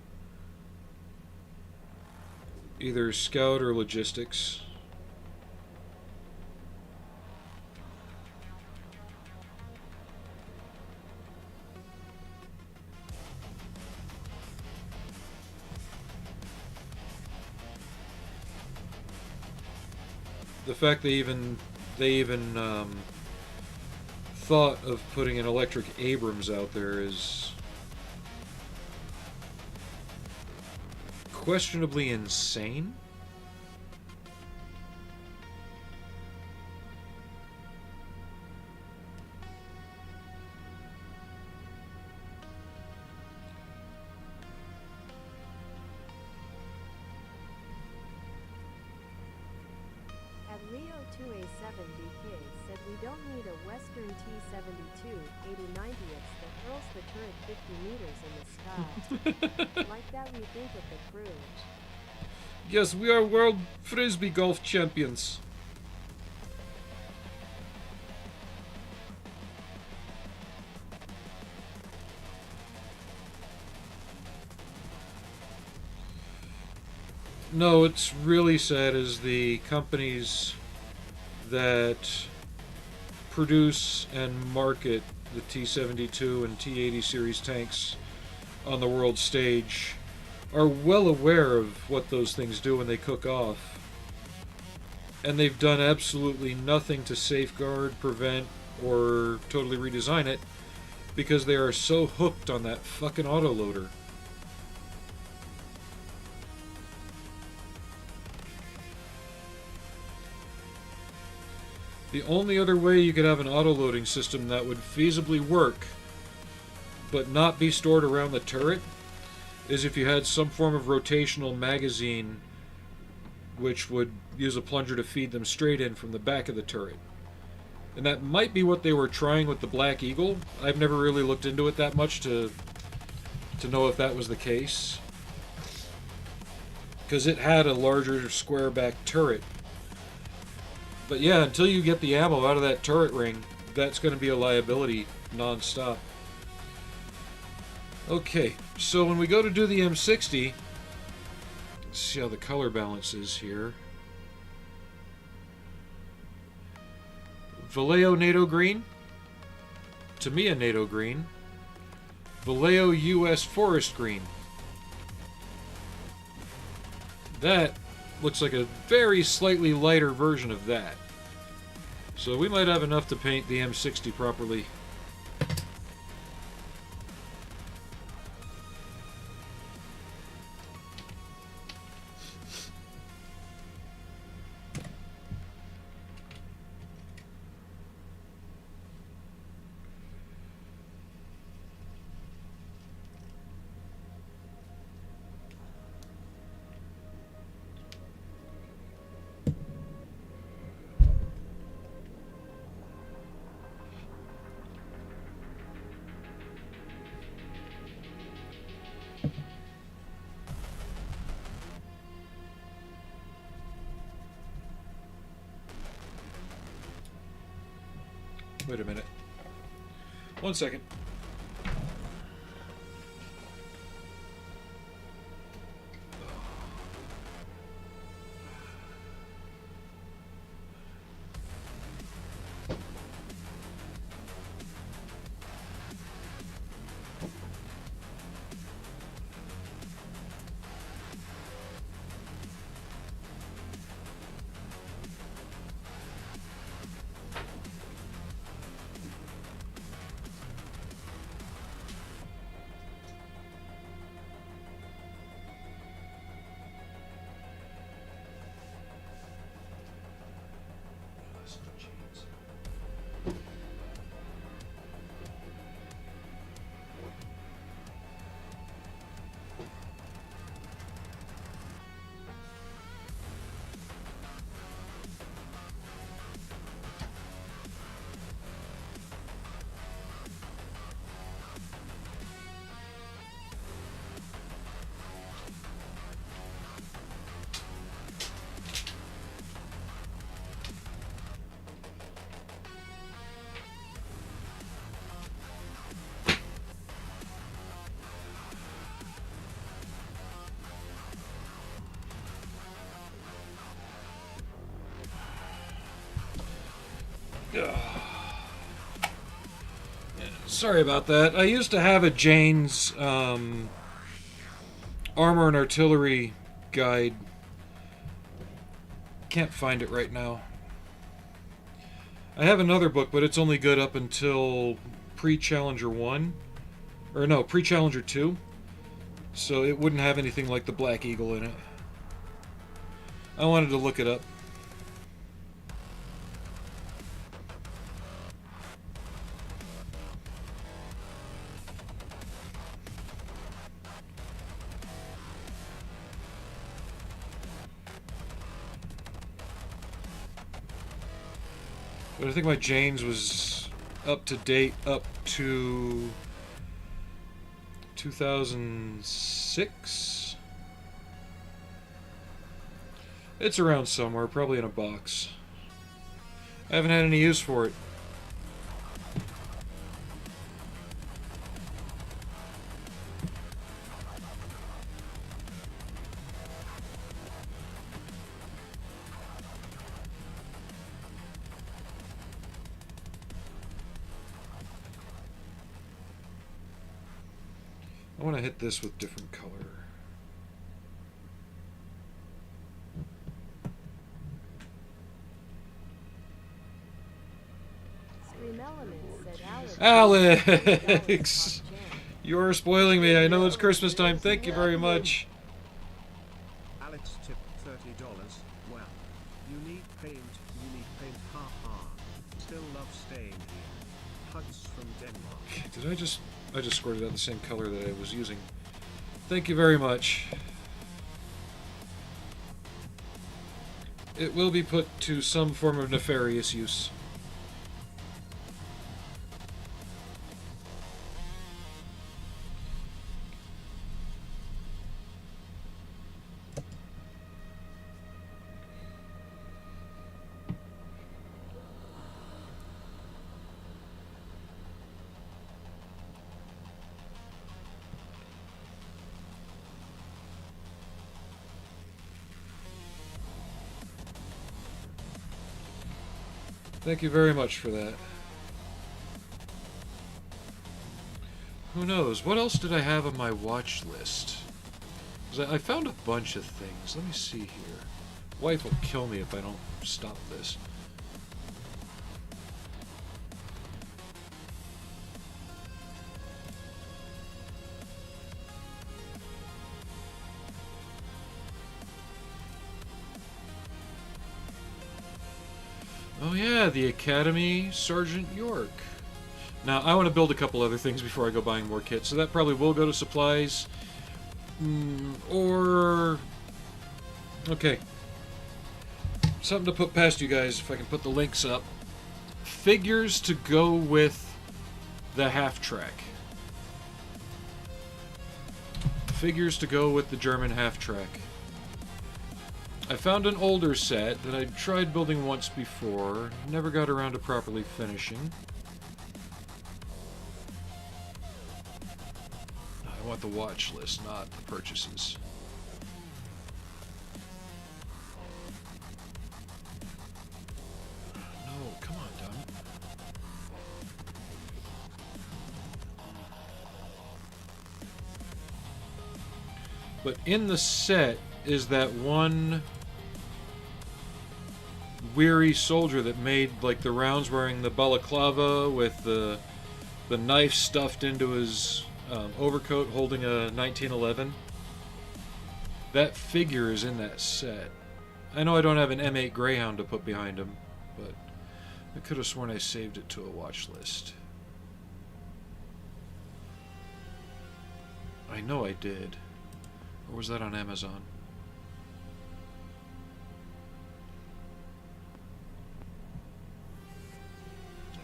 Speaker 2: either scout or logistics. The fact they even thought of putting an electric Abrams out there is questionably insane.
Speaker 1: At Leo 2A7DK said we don't need a Western T-72 80/90ths that hurls the turret 50 meters in the sky. Like that we think of the Cruise.
Speaker 2: Yes, we are world frisbee golf champions. No, what's really sad is the companies that produce and market the T-72 and T-80 series tanks on the world stage are well aware of what those things do when they cook off. And they've done absolutely nothing to safeguard, prevent, or totally redesign it because they are so hooked on that fucking autoloader. The only other way you could have an autoloading system that would feasibly work but not be stored around the turret is if you had some form of rotational magazine which would use a plunger to feed them straight in from the back of the turret. And that might be what they were trying with the Black Eagle. I've never really looked into it that much to know if that was the case, because it had a larger square back turret. But yeah, until you get the ammo out of that turret ring, that's going to be a liability non-stop. Okay, so when we go to do the M60, let's see how the color balance is here. Vallejo NATO green, Tamiya NATO green, Vallejo US Forest green. That looks like a very slightly lighter version of that. So we might have enough to paint the M60 properly. Wait a minute. 1 second. Sorry about that. I used to have a Jane's armor and artillery guide. Can't find it right now. I have another book, but it's only good up until pre-Challenger 1. Or no, pre-Challenger 2. So it wouldn't have anything like the Black Eagle in it. I wanted to look it up. But I think my Jane's was up to date up to 2006. It's around somewhere, probably in a box. I haven't had any use for it. I want to hit this with different color. Alex! You're spoiling me. I know it's Christmas time. Thank you very much.
Speaker 3: Alex tipped $30. Wow. You need paint. Ha ha. Still love staying here. Hugs from Denmark.
Speaker 2: Did I just squirted out the same color that I was using. Thank you very much. It will be put to some form of nefarious use. Thank you very much for that. Who knows? What else did I have on my watch list? 'Cause I found a bunch of things. Let me see here. Wife will kill me if I don't stop this. Oh yeah, the Academy Sergeant York. Now, I want to build a couple other things before I go buying more kits, so that probably will go to supplies. Or... Okay. Something to put past you guys, if I can put the links up. Figures to go with the half-track. Figures to go with the German half-track. I found an older set that I tried building once before, never got around to properly finishing. I want the watch list, not the purchases. No, come on, damn it. But in the set is that one weary soldier that made like the rounds wearing the balaclava with the knife stuffed into his overcoat holding a 1911. That figure is in that set. I know I don't have an M8 Greyhound to put behind him, but I could have sworn I saved it to a watch list. I know I did. Or was that on Amazon?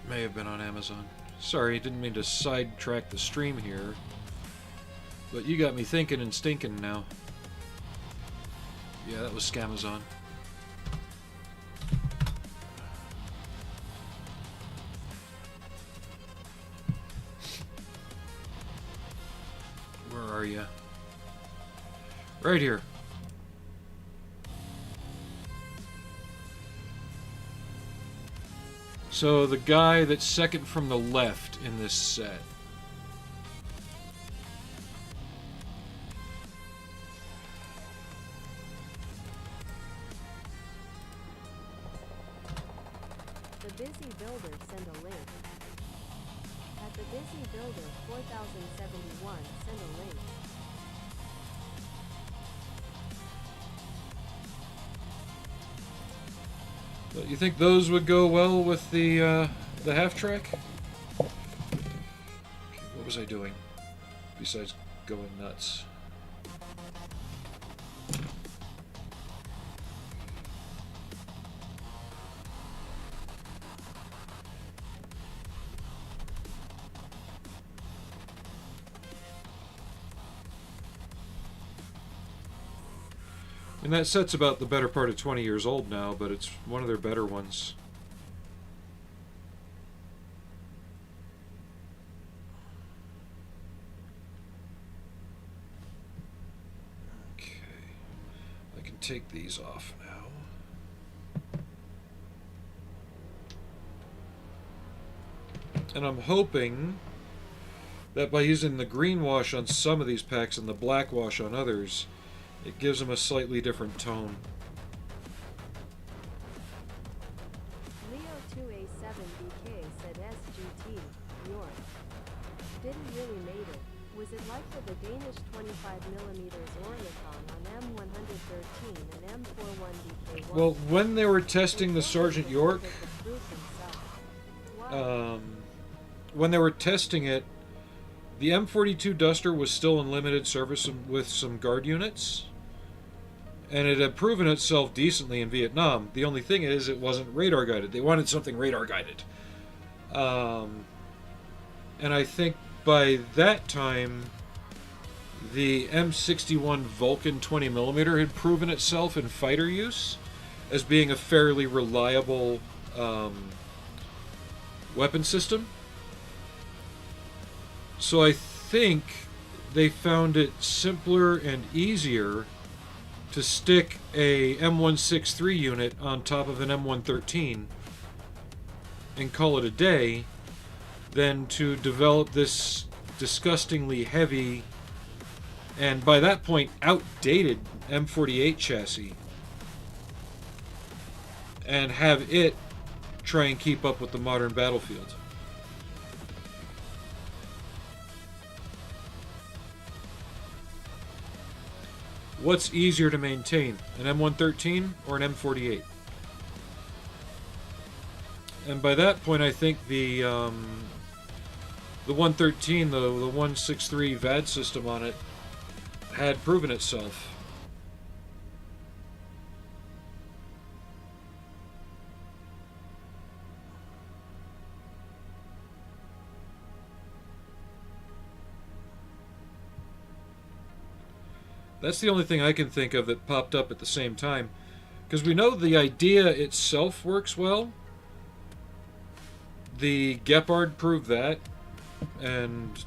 Speaker 2: May have been on Amazon. Sorry, didn't mean to sidetrack the stream here. But you got me thinking and stinking now. Yeah, that was Scamazon. Where are you? Right here. So the guy that's second from the left in this set.
Speaker 1: The Busy Builder send a link. At the Busy Builder 4071 send a link.
Speaker 2: You think those would go well with the half track? Okay, what was I doing besides going nuts? And that set's about the better part of 20 years old now, but it's one of their better ones. Okay. I can take these off now. And I'm hoping that by using the green wash on some of these packs and the black wash on others, it gives them a slightly different tone.
Speaker 1: Leo2A7BK said SGT, York. Didn't really made it. Was it like with the Danish 25mm Orlikon on M113 and M41BK1?
Speaker 2: Well, when they were testing the Sergeant York, when they were testing it, the M42 Duster was still in limited service with some guard units, and it had proven itself decently in Vietnam. The only thing is, it wasn't radar guided. They wanted something radar guided. And I think by that time, the M61 Vulcan 20mm had proven itself in fighter use as being a fairly reliable weapon system. So I think they found it simpler and easier to stick a M163 unit on top of an M113 and call it a day than to develop this disgustingly heavy and by that point outdated M48 chassis and have it try and keep up with the modern battlefield. What's easier to maintain, an M113 or an M48? And by that point, I think the 113, the 163 VAD system on it, had proven itself. That's the only thing I can think of that popped up at the same time. Because we know the idea itself works well. The Gepard proved that. And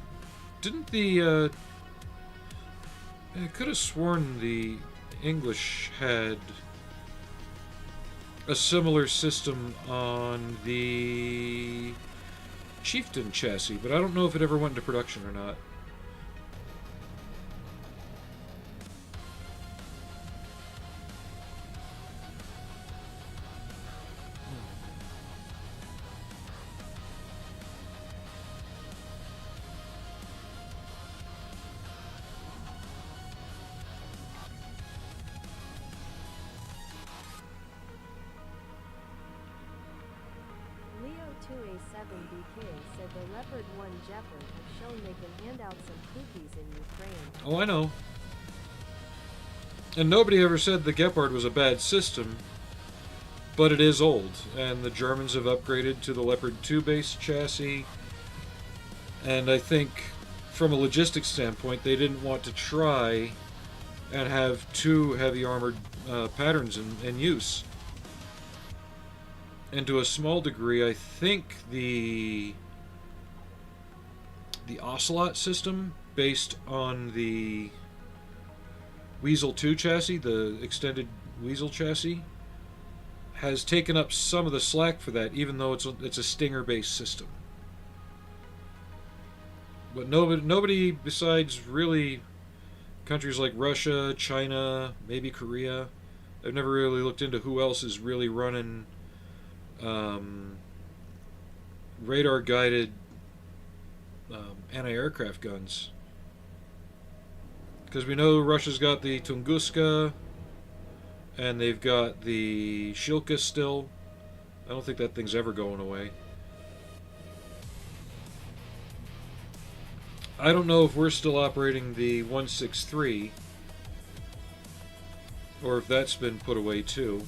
Speaker 2: didn't the... I could have sworn the English had a similar system on the Chieftain chassis, but I don't know if it ever went into production or not.
Speaker 1: Leo2A7BK said the Leopard 1 Gepard have shown they can hand out some cookies in Ukraine.
Speaker 2: Oh, I know. And nobody ever said the Gepard was a bad system, but it is old, and the Germans have upgraded to the Leopard 2 base chassis, and I think from a logistics standpoint they didn't want to try and have two heavy armored patterns in use. And to a small degree, I think the Ocelot system, based on the Weasel 2 chassis, the extended Weasel chassis, has taken up some of the slack for that, even though it's a Stinger-based system. But nobody besides really countries like Russia, China, maybe Korea. I've never really looked into who else is really running radar-guided anti-aircraft guns. Because we know Russia's got the Tunguska, and they've got the Shilka still. I don't think that thing's ever going away. I don't know if we're still operating the 163, or if that's been put away too.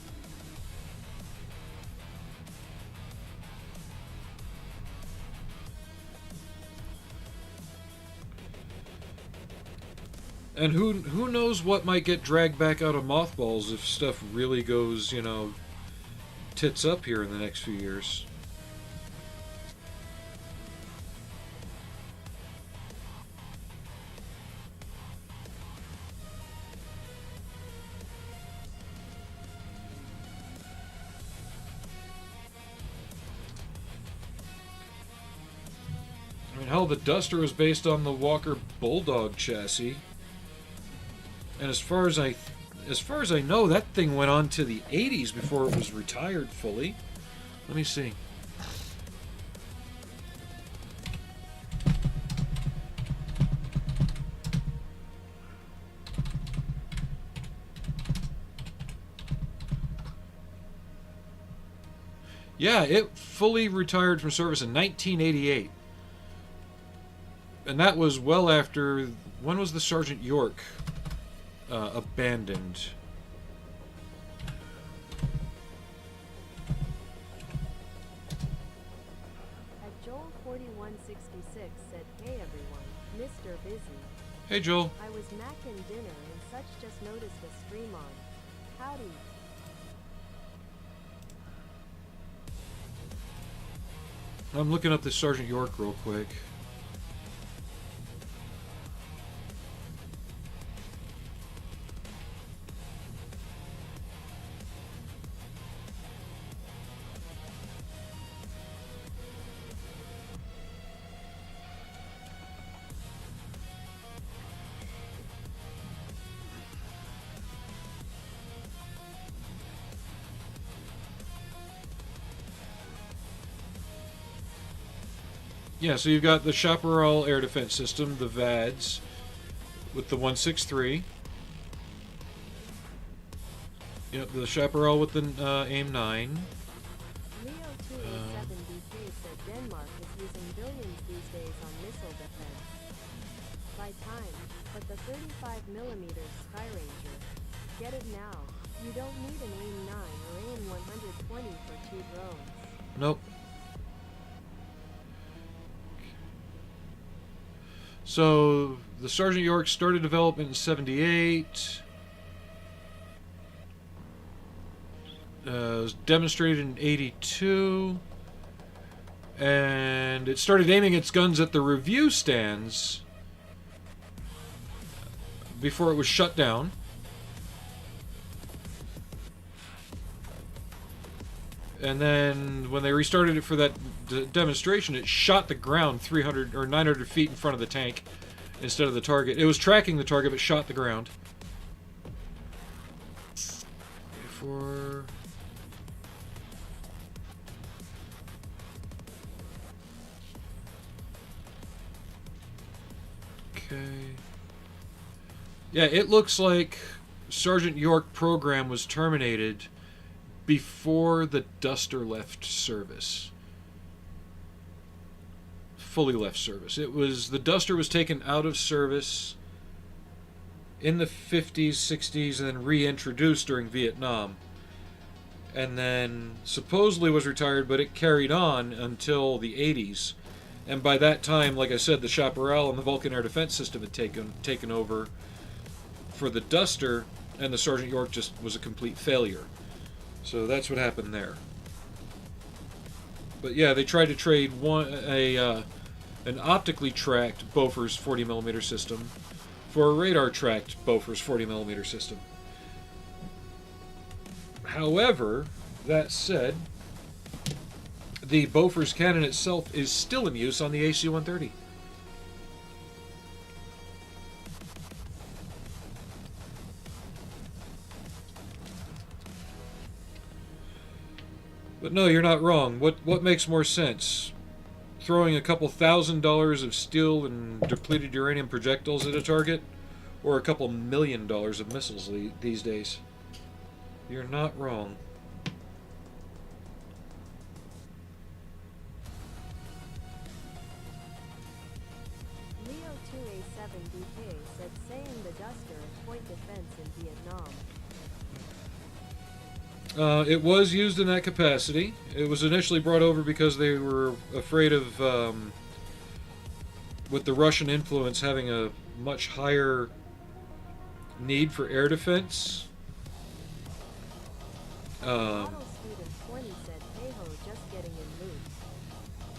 Speaker 2: And who knows what might get dragged back out of mothballs if stuff really goes, you know, tits up here in the next few years. I mean, hell, the Duster was based on the Walker Bulldog chassis. And as far as I know, that thing went on to the 80s before it was retired fully. Let me see. Yeah, it fully retired from service in 1988. And that was well after... When was the Sergeant York abandoned?
Speaker 1: At Joel 4166 said, "Hey everyone, Mr. Busy.
Speaker 2: Hey Joel.
Speaker 1: I was macking dinner and such, just noticed a stream on. Howdy."
Speaker 2: I'm looking up the Sergeant York real quick. Yeah, so you've got the Chaparral Air Defense System, the VADS, with the 163. Yep, the Chaparral with the AIM-9.
Speaker 1: Leo287BK said Denmark is using billions these days on missile defense. By time, but the 35mm Skyranger. Get it now. You don't need an AIM-9 or AIM-120 for 2 drones.
Speaker 2: Nope. So, the Sergeant York started development in 78. Was demonstrated in 82. And it started aiming its guns at the review stands before it was shut down. And then when they restarted it for that demonstration, it shot the ground 300 or 900 feet in front of the tank instead of the target. It was tracking the target, but shot the ground. Before... Okay. Yeah, it looks like Sergeant York program was terminated before the Duster left service. Fully left service. It was, the Duster was taken out of service in the 50s, 60s, and then reintroduced during Vietnam. And then supposedly was retired, but it carried on until the 80s. And by that time, like I said, the Chaparral and the Vulcan Air Defense System had taken over for the Duster, and the Sergeant York just was a complete failure. So that's what happened there. But yeah, they tried to trade an optically tracked Bofors 40mm system for a radar tracked Bofors 40mm system. However, That said, the Bofors cannon itself is still in use on the AC-130. But no, you're not wrong. What makes more sense? Throwing a couple $1,000s of steel and depleted uranium projectiles at a target, or a couple $1,000,000 of missiles these days? You're not wrong.
Speaker 1: Leo 2A7DK said saying the Duster at point defense in Vietnam.
Speaker 2: It was used in that capacity. It was initially brought over because they were afraid of, with the Russian influence, having a much higher need for air defense.
Speaker 1: Model student 20 said, hey ho, just getting in loot.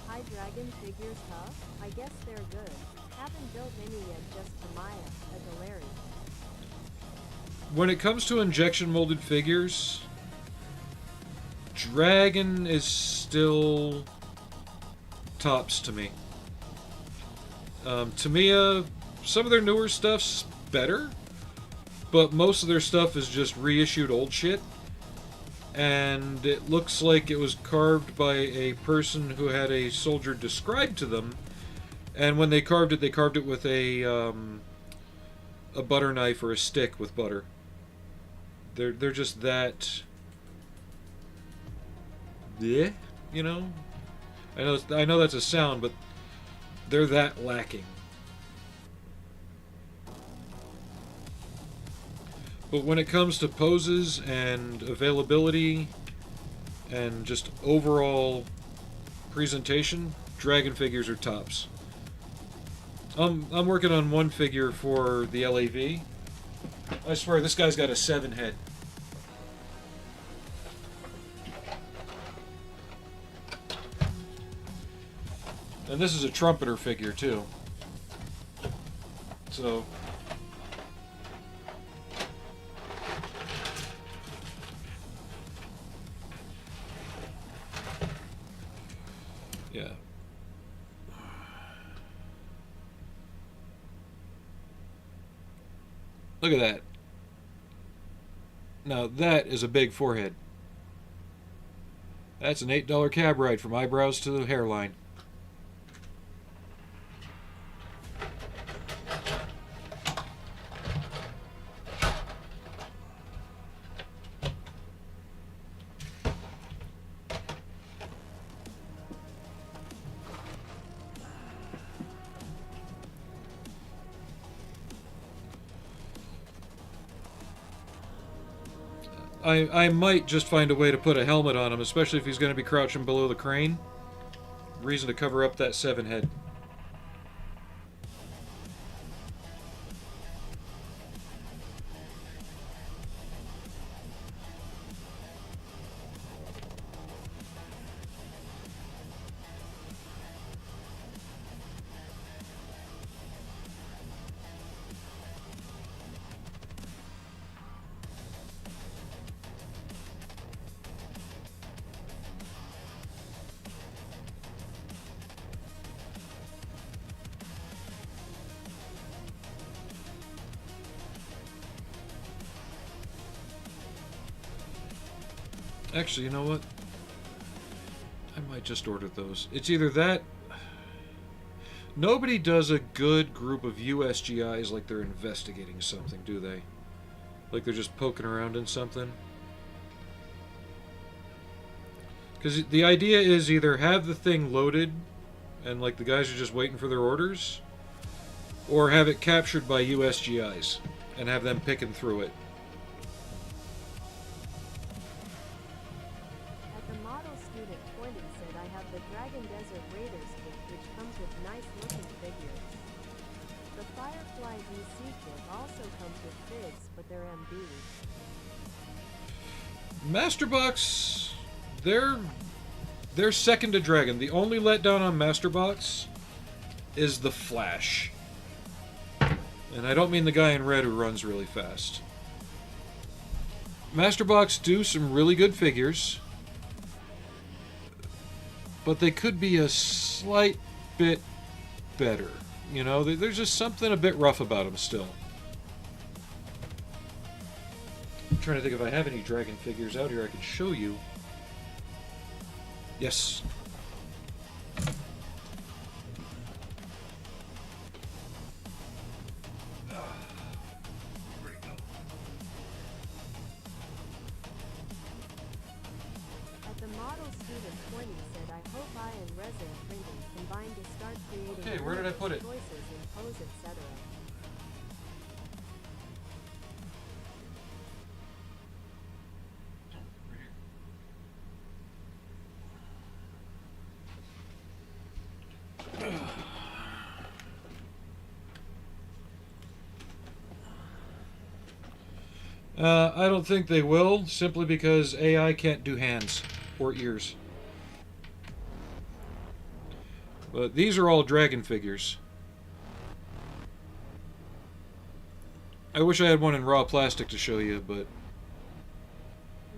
Speaker 1: High dragon figures tough? I guess they're good. Haven't built any yet, just Tamaya, a Galari.
Speaker 2: When it comes to injection molded figures, Dragon is still tops to me. Tamiya, some of their newer stuff's better, but most of their stuff is just reissued old shit. And it looks like it was carved by a person who had a soldier described to them, and when they carved it with a butter knife or a stick with butter. They're just that. Yeah, you know. I know that's a sound, but they're that lacking. But when it comes to poses and availability and just overall presentation, Dragon figures are tops. I'm working on one figure for the LAV. I swear, this guy's got a 7 head. And this is a trumpeter figure, too. So... yeah. Look at that. Now that is a big forehead. That's an $8 cab ride from eyebrows to the hairline. I might just find a way to put a helmet on him, especially if he's going to be crouching below the crane. Reason to cover up that 7 head. Actually, you know what? I might just order those. It's either that... Nobody does a good group of USGIs like they're investigating something, do they? Like they're just poking around in something? Because the idea is either have the thing loaded, and like the guys are just waiting for their orders, or have it captured by USGIs, and have them picking through it.
Speaker 1: Dragon Desert Raiders kit, which comes with nice looking figures. The Firefly VC kit also comes with figs, but they're MB.
Speaker 2: Masterbox, they're second to Dragon. The only letdown on Masterbox is the Flash. And I don't mean the guy in red who runs really fast. Masterbox do some really good figures. but they could be a slight bit better. You know, there's just something a bit rough about them still. I'm trying to think if I have any dragon figures out here I can show you. Yes.
Speaker 1: At the model student 20 said, I hope I and resin printing combine to start creating
Speaker 2: Okay, where did I put it?
Speaker 1: choices in pose, etc.
Speaker 2: I don't think they will, simply because AI can't do hands or ears. But these are all dragon figures. I wish I had one in raw plastic to show you, but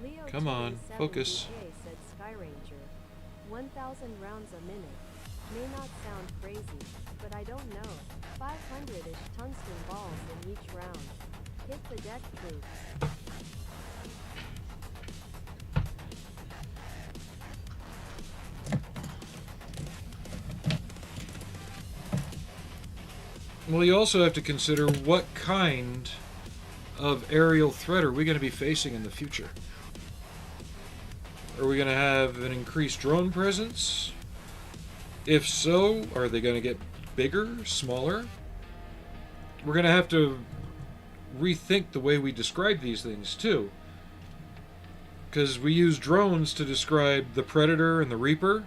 Speaker 1: Leo
Speaker 2: come on,
Speaker 1: 27
Speaker 2: focus.
Speaker 1: DK said Sky Ranger, 1,000 rounds a minute. May not sound crazy, but I don't know. 500-ish tungsten balls in each round. Hit the deck troops.
Speaker 2: Well, you also have to consider what kind of aerial threat are we going to be facing in the future. Are we going to have an increased drone presence? If so, are they going to get bigger, smaller? We're going to have to rethink the way we describe these things, too. Because we use drones to describe the Predator and the Reaper,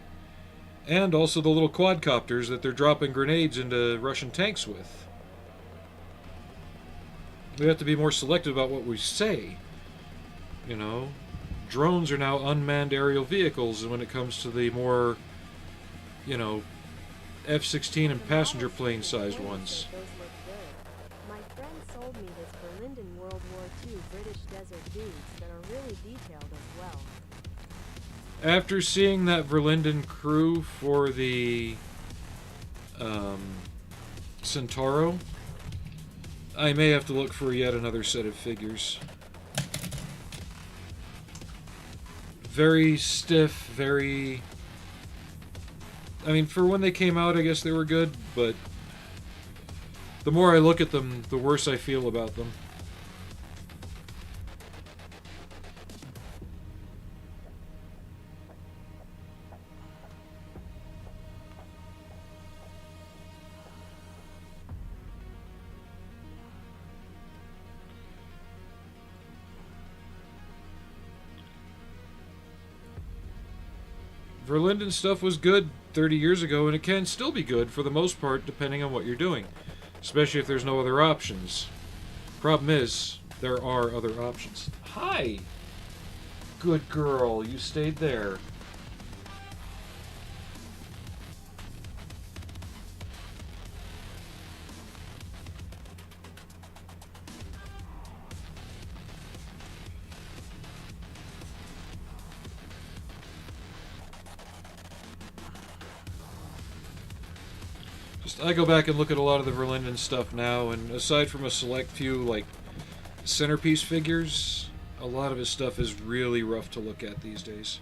Speaker 2: and also the little quadcopters that they're dropping grenades into Russian tanks with. We have to be more selective about what we say. You know, drones are now unmanned aerial vehicles, and when it comes to the more, you know, F-16 and passenger plane sized ones.
Speaker 1: Those look good. My friend sold me his Berlinden World War II British desert dudes that are really detailed as well.
Speaker 2: After seeing that Verlinden crew for the Centauro, I may have to look for yet another set of figures. Very stiff, very... I mean, for when they came out, I guess they were good, but the more I look at them, the worse I feel about them. Verlinden stuff was good 30 years ago, and it can still be good for the most part, depending on what you're doing. Especially if there's no other options. Problem is, there are other options. Hi! Good girl, you stayed there. I go back and look at a lot of the Verlinden stuff now, and aside from a select few, like, centerpiece figures, a lot of his stuff is really rough to look at these days.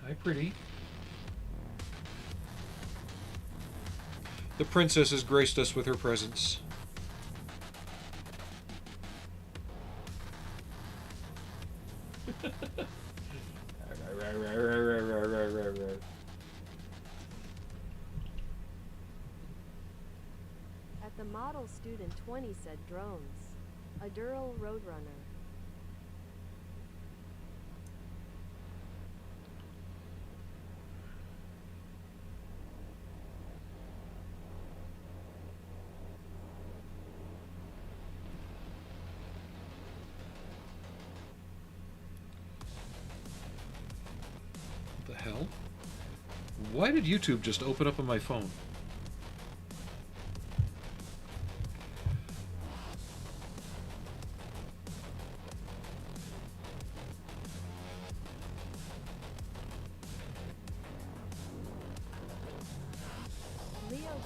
Speaker 2: Hi, pretty. The princess has graced us with her presence.
Speaker 1: At the model student 20 said drones. A Dural Roadrunner.
Speaker 2: The hell? Why did YouTube just open up on my phone?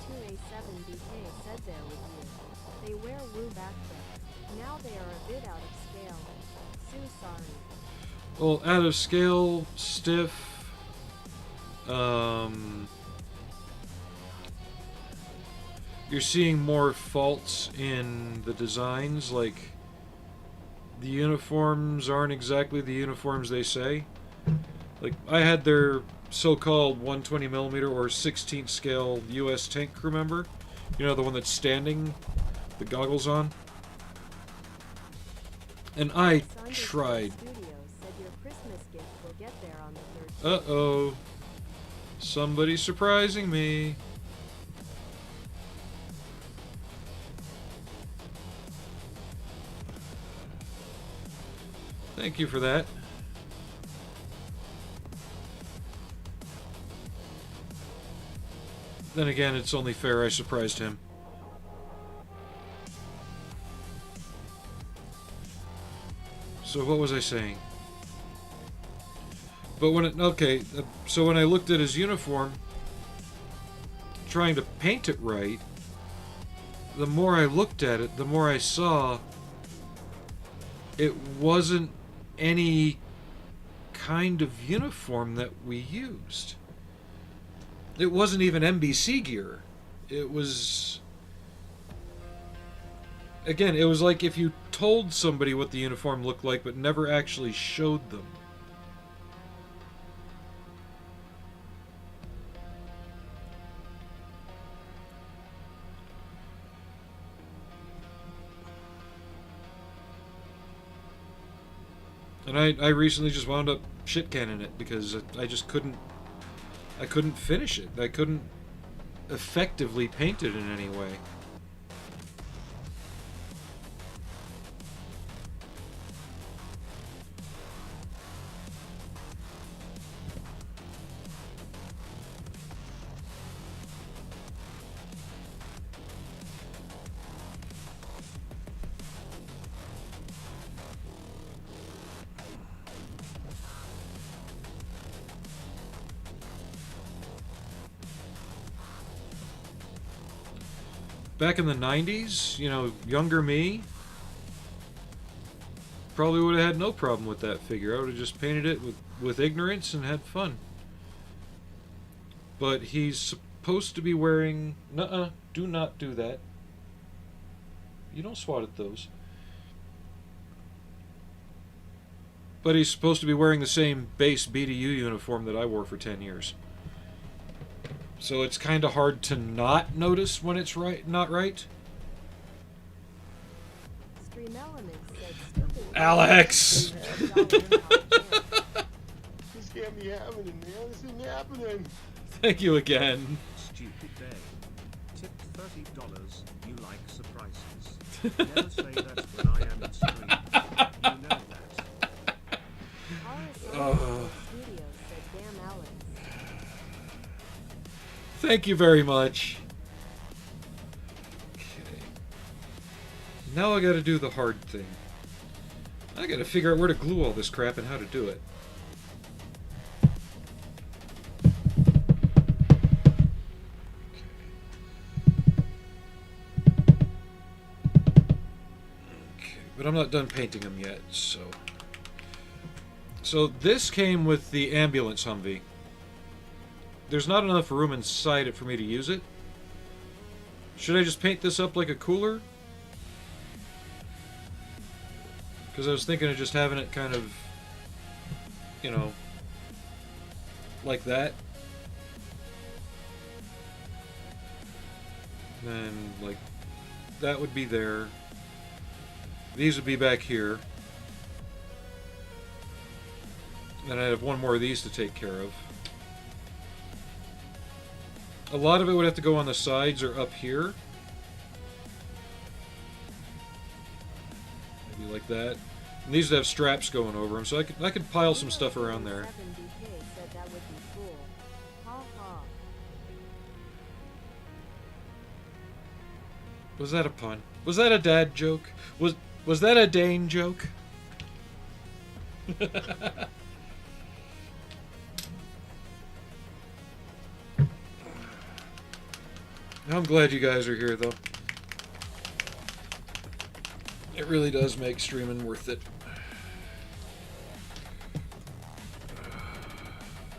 Speaker 1: R2A7BK said there with you. They wear Wu backflips. Now they are a bit out of scale. Sue sorry.
Speaker 2: Well, out of scale, stiff. You're seeing more faults in the designs, like the uniforms aren't exactly the uniforms they say. Like, I had their so-called 120mm or 16th scale US tank crew member. You know, the one that's standing, the goggles on. And I tried. Uh-oh. Somebody's surprising me. Thank you for that. Then again, it's only fair I surprised him. So what was I saying? But when it... Okay, so when I looked at his uniform, trying to paint it right, the more I looked at it, the more I saw it wasn't any kind of uniform that we used. It wasn't even NBC gear. It was... Again, it was like if you told somebody what the uniform looked like but never actually showed them. And I recently just wound up shit-canning it because I just couldn't finish it. I couldn't effectively paint it in any way. Back in the 90s, you know, younger me probably would have had no problem with that figure. I would have just painted it with ignorance and had fun. But he's supposed to be wearing... Nuh-uh, do not do that. You don't swat at those. But he's supposed to be wearing the same base BDU uniform that I wore for 10 years. So it's kind of hard to not notice when it's not right. Alex!
Speaker 4: This can't be happening, man. This isn't happening.
Speaker 2: Thank you again.
Speaker 3: Stupid day. Tip $30. You like surprises. Never say that when I am in stream. You know that.
Speaker 2: Thank you very much. Okay. Now I gotta do the hard thing. I gotta figure out where to glue all this crap and how to do it. Okay, but I'm not done painting them yet, so... So this came with the ambulance Humvee. There's not enough room inside it for me to use it. Should I just paint this up like a cooler? Because I was thinking of just having it kind of, you know, like that. Then, like, that would be there. These would be back here. Then I'd have one more of these to take care of. A lot of it would have to go on the sides or up here. Maybe like that. And these would have straps going over them, so I could pile some stuff around there. Was that a pun? Was that a dad joke? Was that a Dane joke? I'm glad you guys are here, though. It really does make streaming worth it.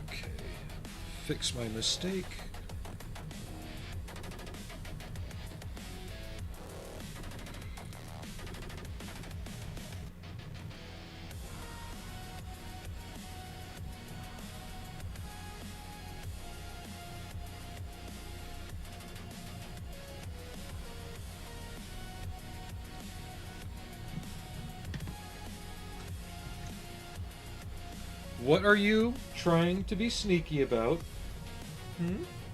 Speaker 2: Okay. Fix my mistake. What are you trying to be sneaky about?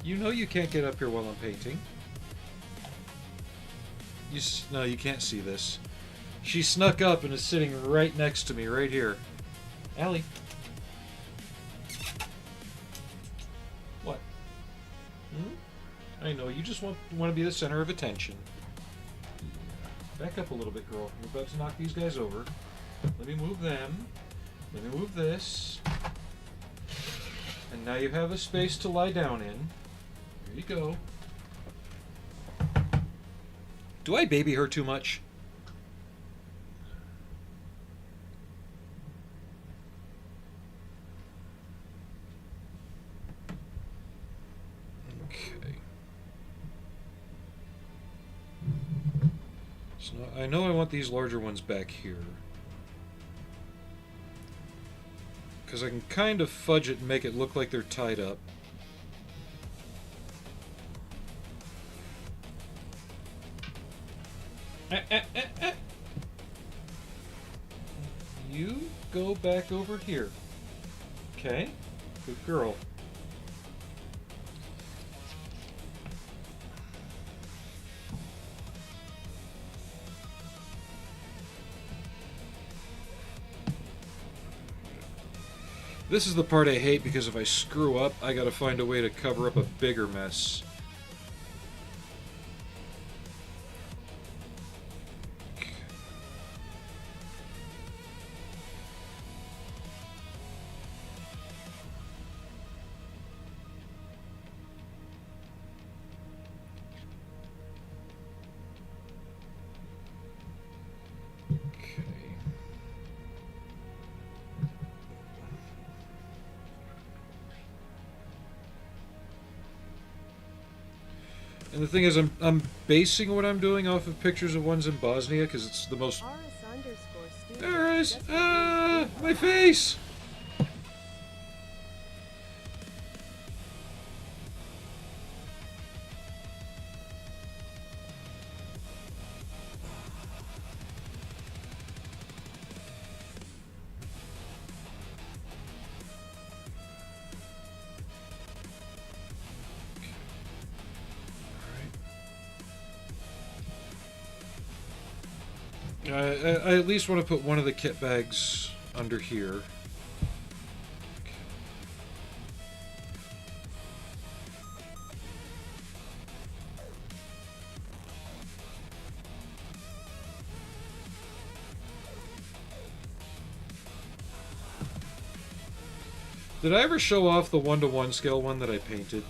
Speaker 2: You know you can't get up here while I'm painting. No, you can't see this. She snuck up and is sitting right next to me, right here. Allie. What? I know, you just want to be the center of attention. Back up a little bit, girl. You're about to knock these guys over. Let me move them. Let me move this. And now you have a space to lie down in. There you go. Do I baby her too much? Okay. So I know I want these larger ones back here. Because I can kind of fudge it and make it look like they're tied up. You go back over here. Okay? Good girl. This is the part I hate because if I screw up, I gotta find a way to cover up a bigger mess. And the thing is, I'm basing what I'm doing off of pictures of ones in Bosnia because it's the most. There is my face. I at least want to put one of the kit bags under here. Did I ever show off the 1-to-1 scale one that I painted?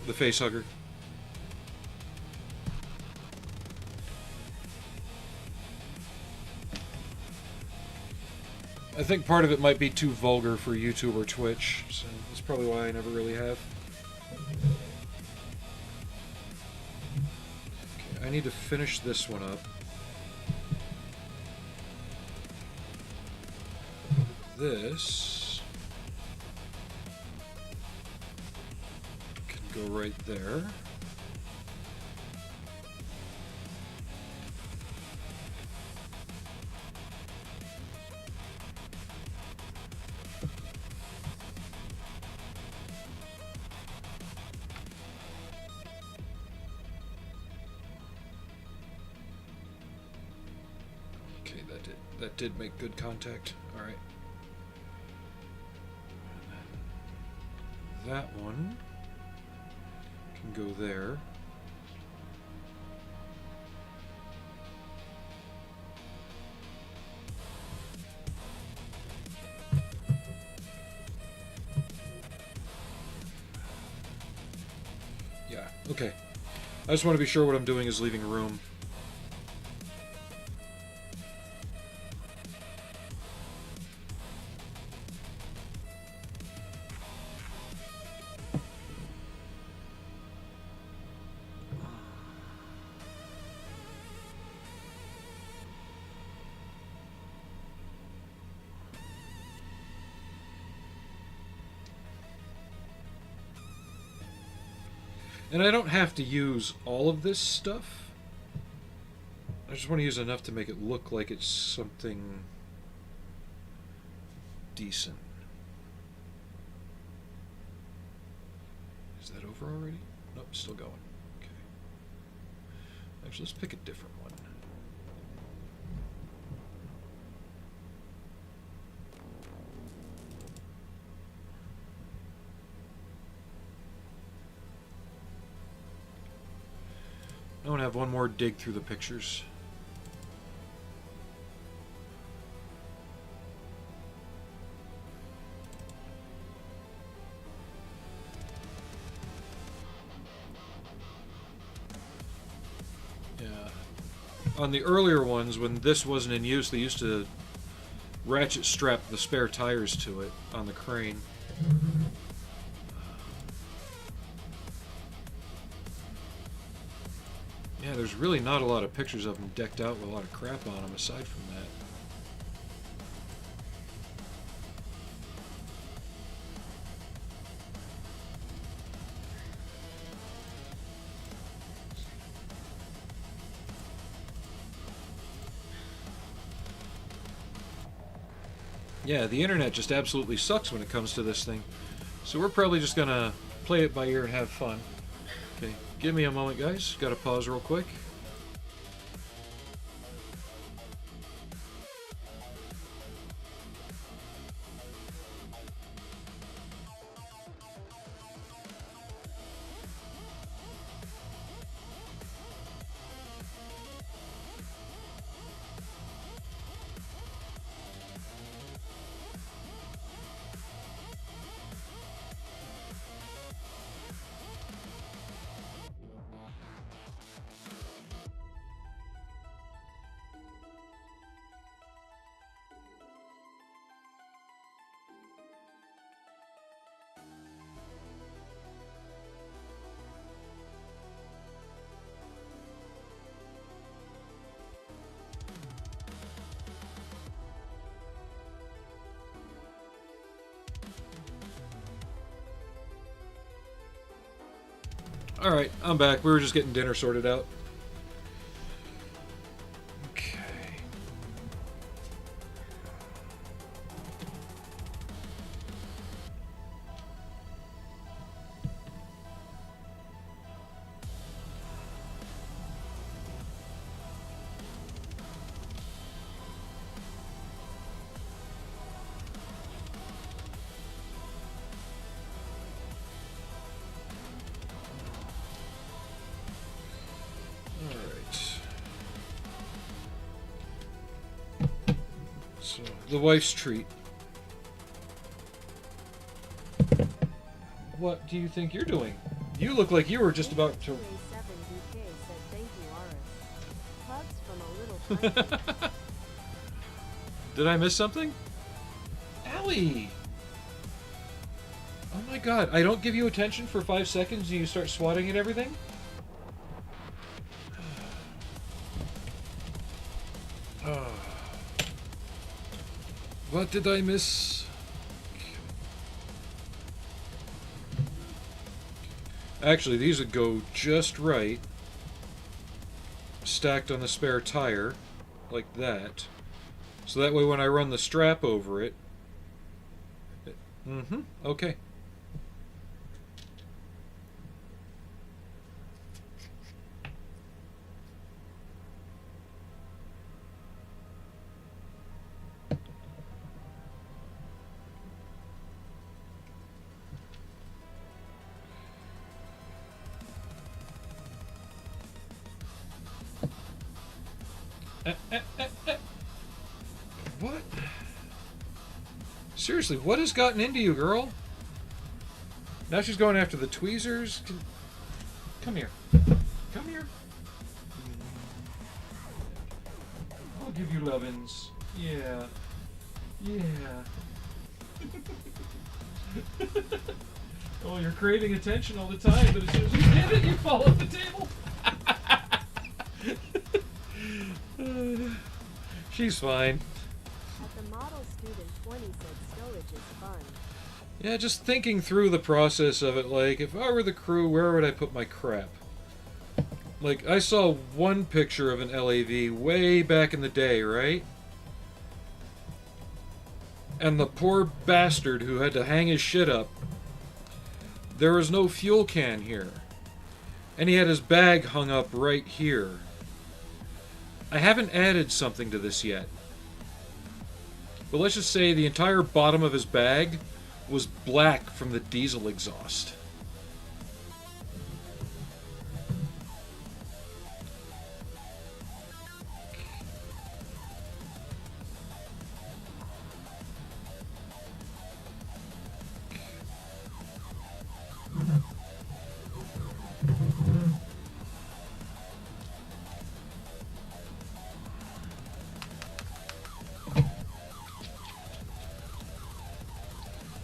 Speaker 2: The face hugger. I think part of it might be too vulgar for YouTube or Twitch, so that's probably why I never really have. Okay, I need to finish this one up. This can go right there. That did make good contact. All right. That one can go there. Okay. I just want to be sure what I'm doing is leaving room. And I don't have to use all of this stuff. I just want to use enough to make it look like it's something decent. Is that over already? Nope, still going. Okay. Actually, let's pick a different one. I want to have one more dig through the pictures. Yeah. On the earlier ones, when this wasn't in use, they used to ratchet strap the spare tires to it on the crane. Yeah, there's really not a lot of pictures of them decked out with a lot of crap on them aside from that. Yeah, the internet just absolutely sucks when it comes to this thing. So we're probably just gonna play it by ear and have fun. Okay, give me a moment, guys. Gotta pause real quick. Alright, I'm back. We were just getting dinner sorted out. Okay. So, the wife's treat. What do you think you're doing? You look like you were just about to...
Speaker 1: 7DK said thank you, Aris. Hugs from a little Frankie.
Speaker 2: Did I miss something? Allie! Oh my god, I don't give you attention for 5 seconds and you start swatting at everything? What did I miss? Actually, these would go just right. Stacked on the spare tire. Like that. So that way when I run the strap over it... okay. What? Seriously, what has gotten into you, girl? Now she's going after the tweezers? Come here. Come here. I'll give you lovin's. Yeah. Yeah. Oh, you're craving attention all the time, but as soon as you hit it, you fall off the table. She's fine.
Speaker 1: At the model student 20 said stowage is fun.
Speaker 2: Yeah, just thinking through the process of it, like, if I were the crew, where would I put my crap? Like, I saw one picture of an LAV way back in the day, right? And the poor bastard who had to hang his shit up, there was no fuel can here. And he had his bag hung up right here. I haven't added something to this yet. But let's just say the entire bottom of his bag was black from the diesel exhaust.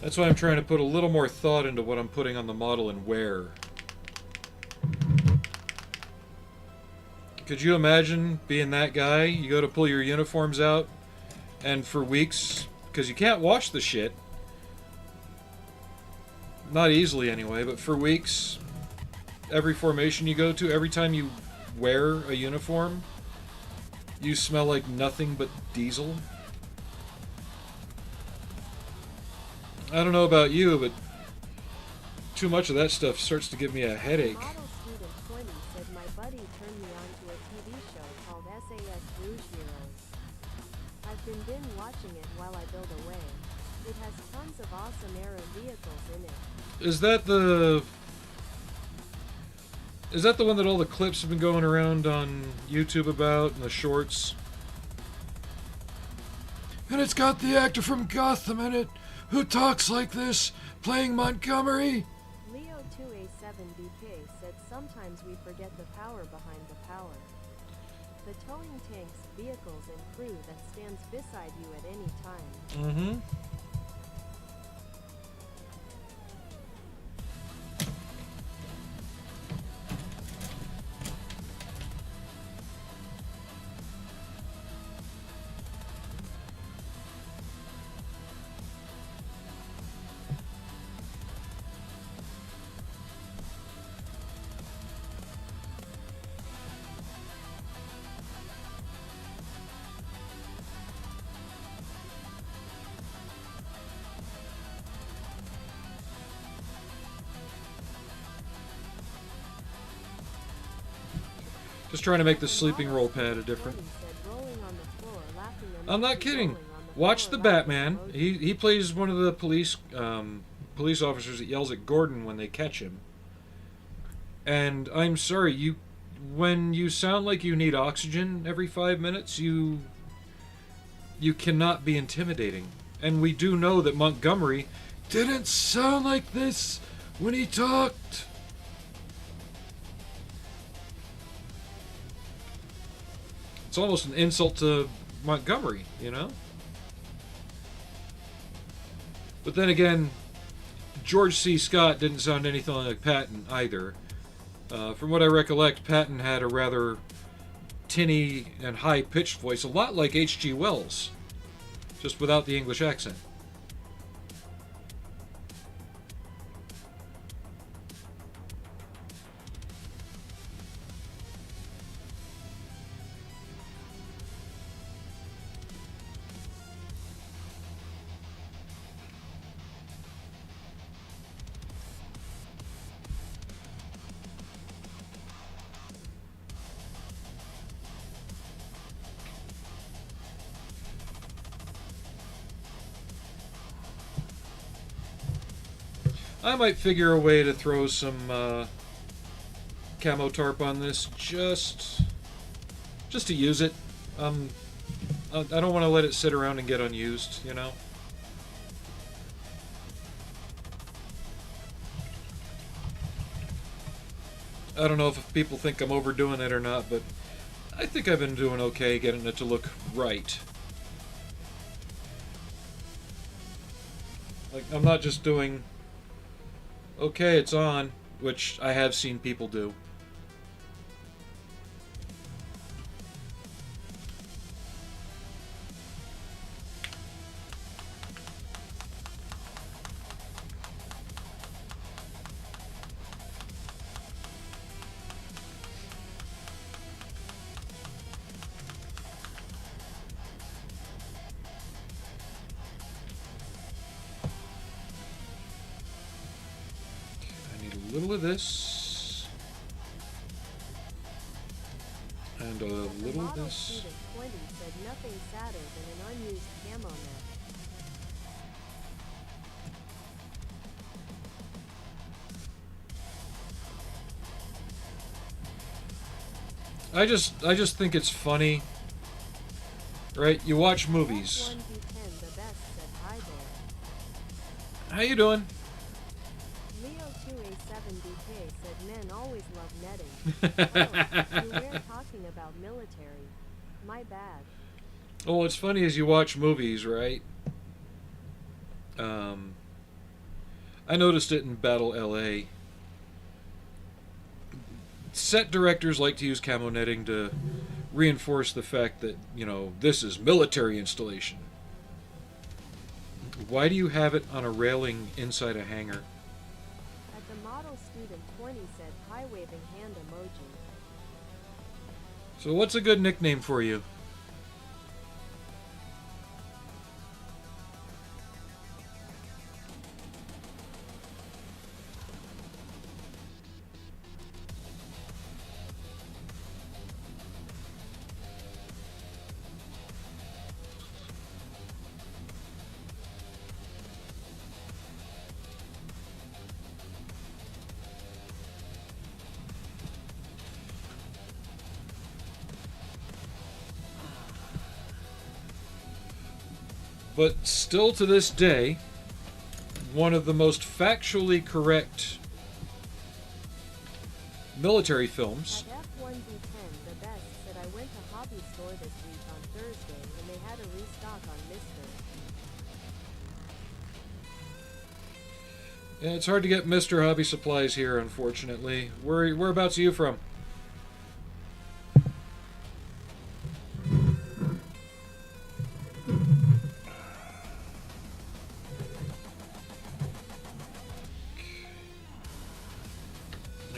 Speaker 2: That's why I'm trying to put a little more thought into what I'm putting on the model and where. Could you imagine being that guy? You go to pull your uniforms out, and for weeks, because you can't wash the shit. Not easily anyway, but for weeks, every formation you go to, every time you wear a uniform, you smell like nothing but diesel. I don't know about you, but too much of that stuff starts to give me a headache.
Speaker 1: Model student 20 said my buddy turned me on to a TV show called SAS Rouge Heroes. I've been binge watching it while I build away. It has tons of awesome aero vehicles in it.
Speaker 2: Is that the one that all the clips have been going around on YouTube about, and the shorts? And it's got the actor from Gotham in it, who talks like this, playing Montgomery.
Speaker 1: Leo 2A7BK said sometimes we forget the power behind the power. The towing tanks, vehicles, and crew that stands beside you at any time.
Speaker 2: Mm-hmm. Just trying to make the sleeping roll pad a different. I'm not kidding. Watch the Batman. He plays one of the police officers that yells at Gordon when they catch him. And I'm sorry, when you sound like you need oxygen every 5 minutes, you cannot be intimidating. And we do know that Montgomery didn't sound like this when he talked. It's almost an insult to Montgomery, you know? But then again, George C. Scott didn't sound anything like Patton either. From what I recollect, Patton had a rather tinny and high-pitched voice, a lot like H.G. Wells, just without the English accent. I might figure a way to throw some camo tarp on this, just to use it. I don't want to let it sit around and get unused, you know? I don't know if people think I'm overdoing it or not, but I think I've been doing okay getting it to look right. Like, I'm not just doing, okay, it's on, which I have seen people do. A little of this, and a little of this.
Speaker 1: Student 20 said nothing sadder than an unused camo net.
Speaker 2: I just think it's funny, right? You watch movies.
Speaker 1: F1B10 the best said hi there.
Speaker 2: How you doing?
Speaker 1: Leo2A7DK said men always love netting. Oh, you were talking about military. My bad.
Speaker 2: Oh, what's funny is you watch movies, right? I noticed it in Battle LA. Set directors like to use camo netting to reinforce the fact that, you know, this is military installation. Why do you have it on a railing inside a hangar?
Speaker 1: At the model student 20 said hi waving hand emoji.
Speaker 2: So what's a good nickname for you? But still to this day, one of the most factually correct military films.
Speaker 1: At F1B10 the best said I went to Hobby Store this week on Thursday and they had a restock on Mr.
Speaker 2: Yeah, it's hard to get Mr. Hobby Supplies here, unfortunately. Whereabouts are you from?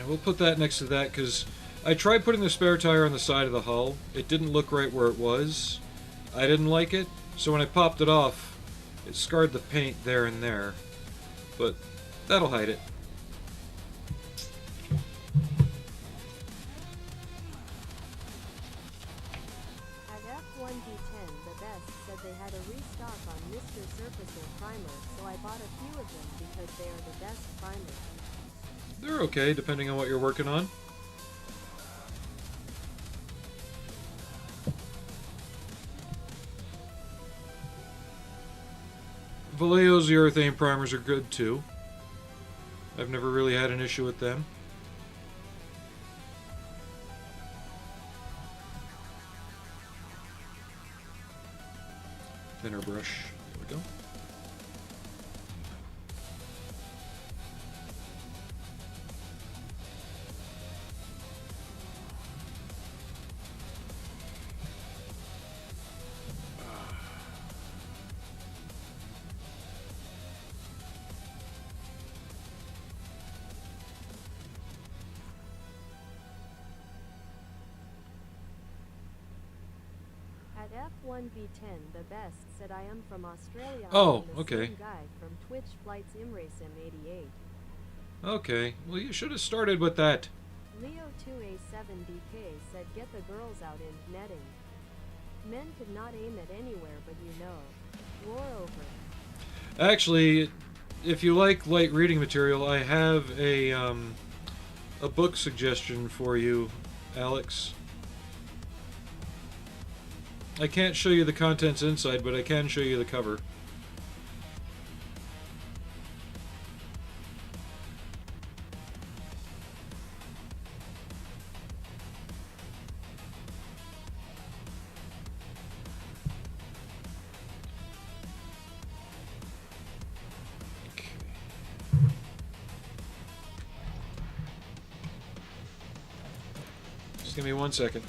Speaker 2: We'll put that next to that because I tried putting the spare tire on the side of the hull. It didn't look right where it was. I didn't like it, so when I popped it off, it scarred the paint there and there. But that'll hide it.
Speaker 1: At F1B10 the best said they had a restock on Mr. Surfacer primer, so I bought a few of them because they are the best primers.
Speaker 2: They're okay, depending on what you're working on. Vallejo's urethane primers are good too. I've never really had an issue with them. Thinner brush. There we go.
Speaker 1: At F1B10 the best said I am from Australia.
Speaker 2: Oh,
Speaker 1: I'm the
Speaker 2: okay.
Speaker 1: same guy from Twitch Flights ImRacem88.
Speaker 2: Okay, well you should have started with that.
Speaker 1: Leo2A7DK said get the girls out in netting. Men could not aim it anywhere but you know. War over.
Speaker 2: Actually, if you like light reading material, I have a book suggestion for you, Alex. I can't show you the contents inside, but I can show you the cover. Just give me 1 second.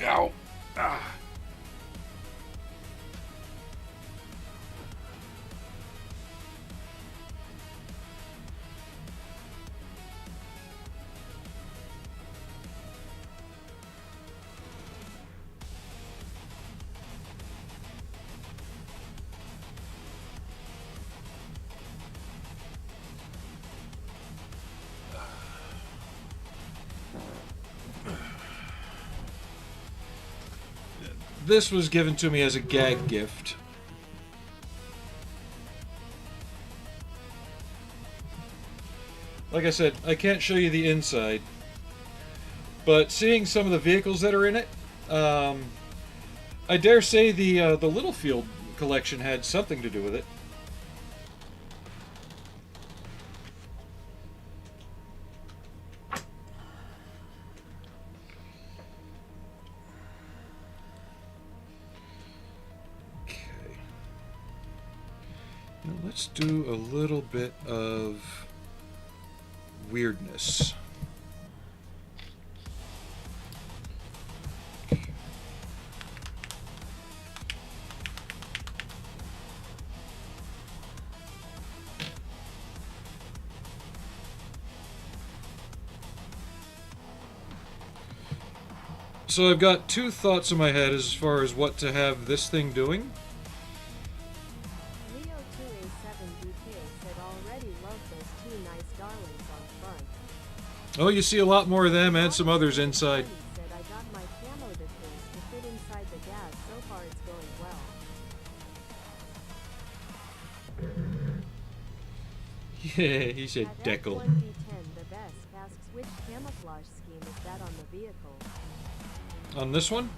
Speaker 2: Ow! Ah. This was given to me as a gag gift. Like I said, I can't show you the inside, but seeing some of the vehicles that are in it, I dare say the Littlefield collection had something to do with it. Let's do a little bit of weirdness. So I've got two thoughts in my head as far as what to have this thing doing. Oh, you see a lot more of them and some others inside.
Speaker 1: I got my camo decals to fit inside the gas. So far it's going well.
Speaker 2: Yeah, he said
Speaker 1: At
Speaker 2: decal.
Speaker 1: F1D10, the best asks which camouflage scheme is that on the vehicle?
Speaker 2: On this one?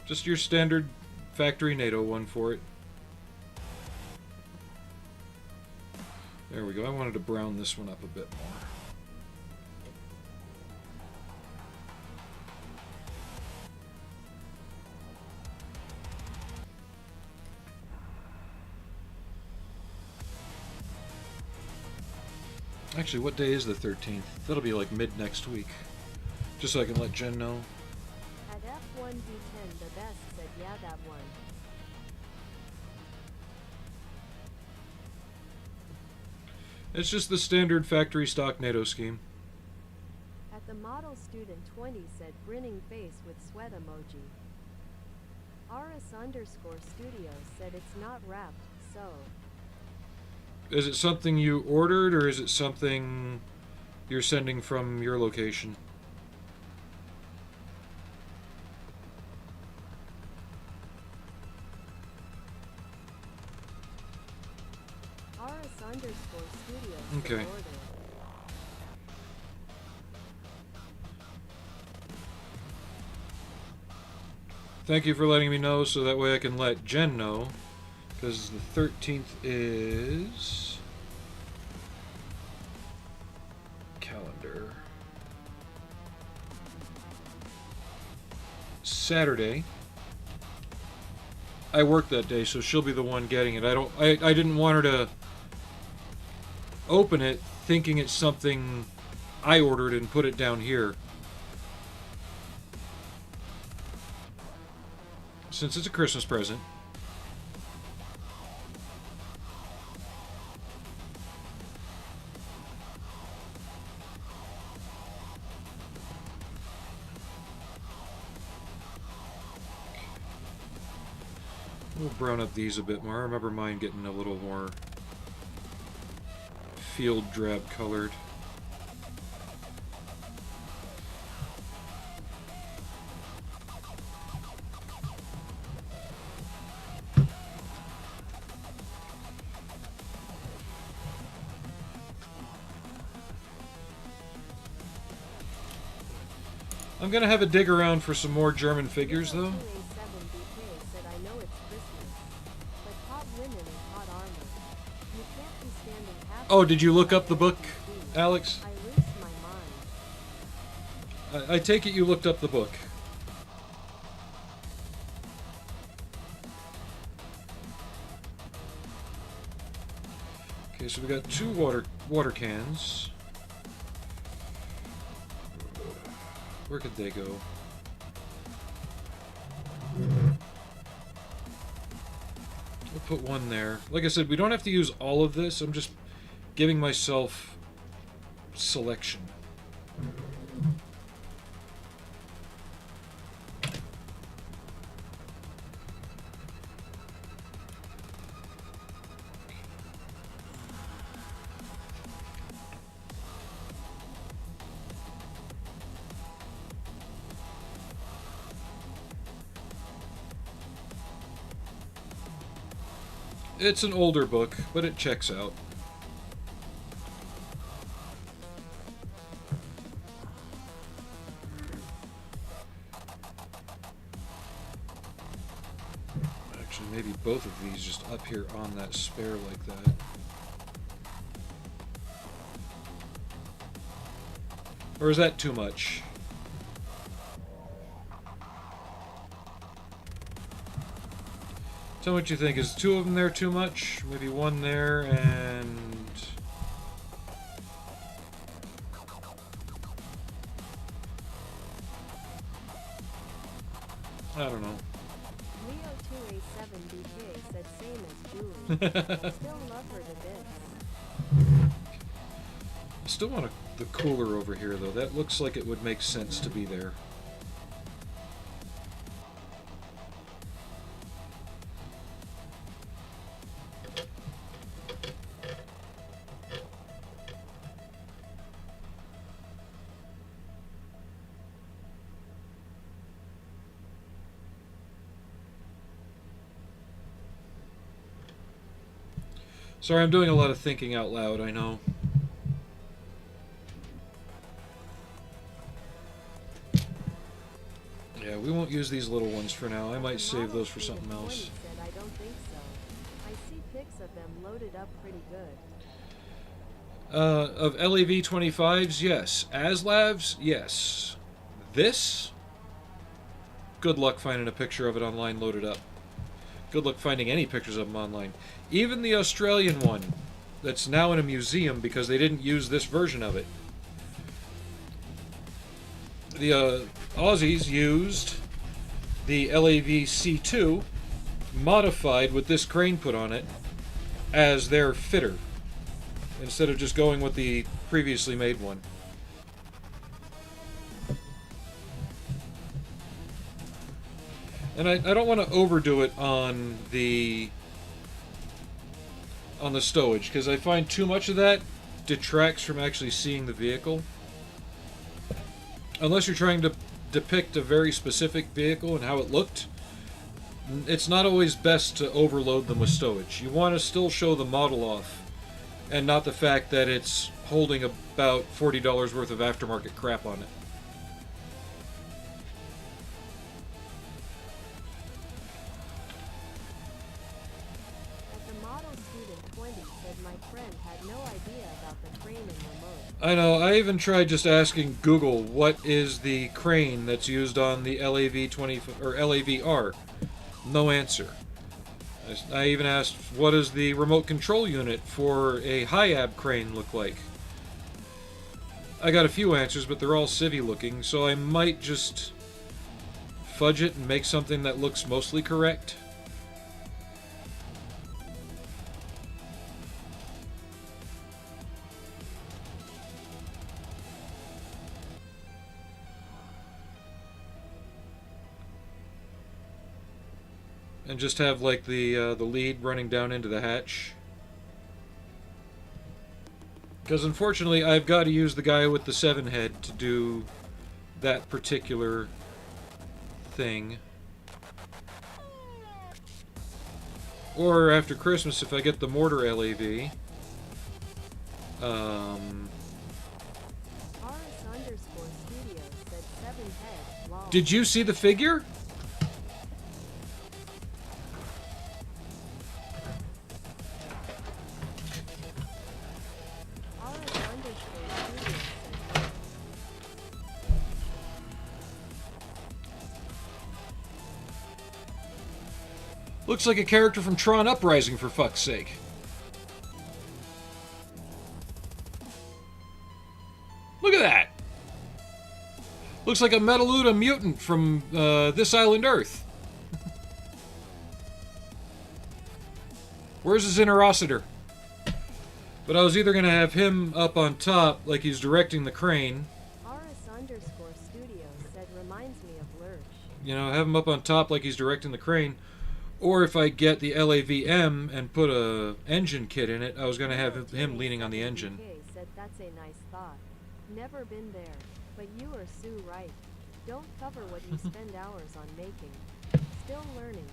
Speaker 2: Just your standard factory NATO one for it. There we go. I wanted to brown this one up a bit more. Actually, what day is the 13th? That'll be like mid next week. Just so I can let Jen know.
Speaker 1: At F1D10, the best said yeah, that one.
Speaker 2: It's just the standard factory stock NATO scheme.
Speaker 1: At the model student 20 said grinning face with sweat emoji. RS_studios said it's not wrapped, so.
Speaker 2: Is it something you ordered, or is it something you're sending from your location?
Speaker 1: RS_studios
Speaker 2: Okay.
Speaker 1: said order.
Speaker 2: Thank you for letting me know, so that way I can let Jen know. Because the 13th is... calendar. Saturday. I work that day, so she'll be the one getting it. I didn't want her to open it thinking it's something I ordered and put it down here. Since it's a Christmas present. We'll brown up these a bit more. I remember mine getting a little more field drab colored. I'm gonna have a dig around for some more German figures, though. Oh, did you look up the book, Alex?
Speaker 1: I lose my mind.
Speaker 2: I take it you looked up the book. Okay, so we got two water cans. Where could they go? We'll put one there. Like I said, we don't have to use all of this. I'm just giving myself selection. It's an older book, but it checks out. Actually, maybe both of these just up here on that spare like that. Or is that too much? Tell me what you think. Is two of them there too much? Maybe one there and... I don't know.
Speaker 1: Leo2A7BK said same as Julie. I still love her to bits.
Speaker 2: I still want the cooler over here, though. That looks like it would make sense to be there. Sorry, I'm doing a lot of thinking out loud, I know. Yeah, we won't use these little ones for now. I might save those for something else.
Speaker 1: Said, I don't think so. I see pics of them loaded up pretty good.
Speaker 2: Of LAV 25s, yes. As LAVs, yes. This? Good luck finding a picture of it online loaded up. Good luck finding any pictures of them online. Even the Australian one, that's now in a museum because they didn't use this version of it. The Aussies used the LAV C2, modified with this crane put on it, as their fitter, instead of just going with the previously made one. And I don't want to overdo it on the stowage, because I find too much of that detracts from actually seeing the vehicle. Unless you're trying to depict a very specific vehicle and how it looked, it's not always best to overload them with stowage. You want to still show the model off, and not the fact that it's holding about $40 worth of aftermarket crap on it. I know, I even tried just asking Google what is the crane that's used on the LAV 20 or LAV R. No answer. I even asked what does the remote control unit for a high-ab crane look like. I got a few answers, but they're all civvy looking, so I might just fudge it and make something that looks mostly correct. And just have like the lead running down into the hatch. Because unfortunately I've got to use the guy with the 7 head to do that particular thing. Or after Christmas if I get the mortar LAV. Did you see the figure? Looks like a character from Tron Uprising, for fuck's sake. Look at that! Looks like a Metaluda mutant from this island Earth. Where's his interocitor? But I was either going to have him up on top, like he's directing the crane.
Speaker 1: RS_studio said reminds me of Lurch.
Speaker 2: You know, have him up on top like he's directing the crane. Or if I get the LAV M and put a engine kit in it, I was going to have him leaning on the engine.
Speaker 1: Said that's a nice thought. Never been there, but you are Sue right. Don't cover what you spend hours on making. Still learning.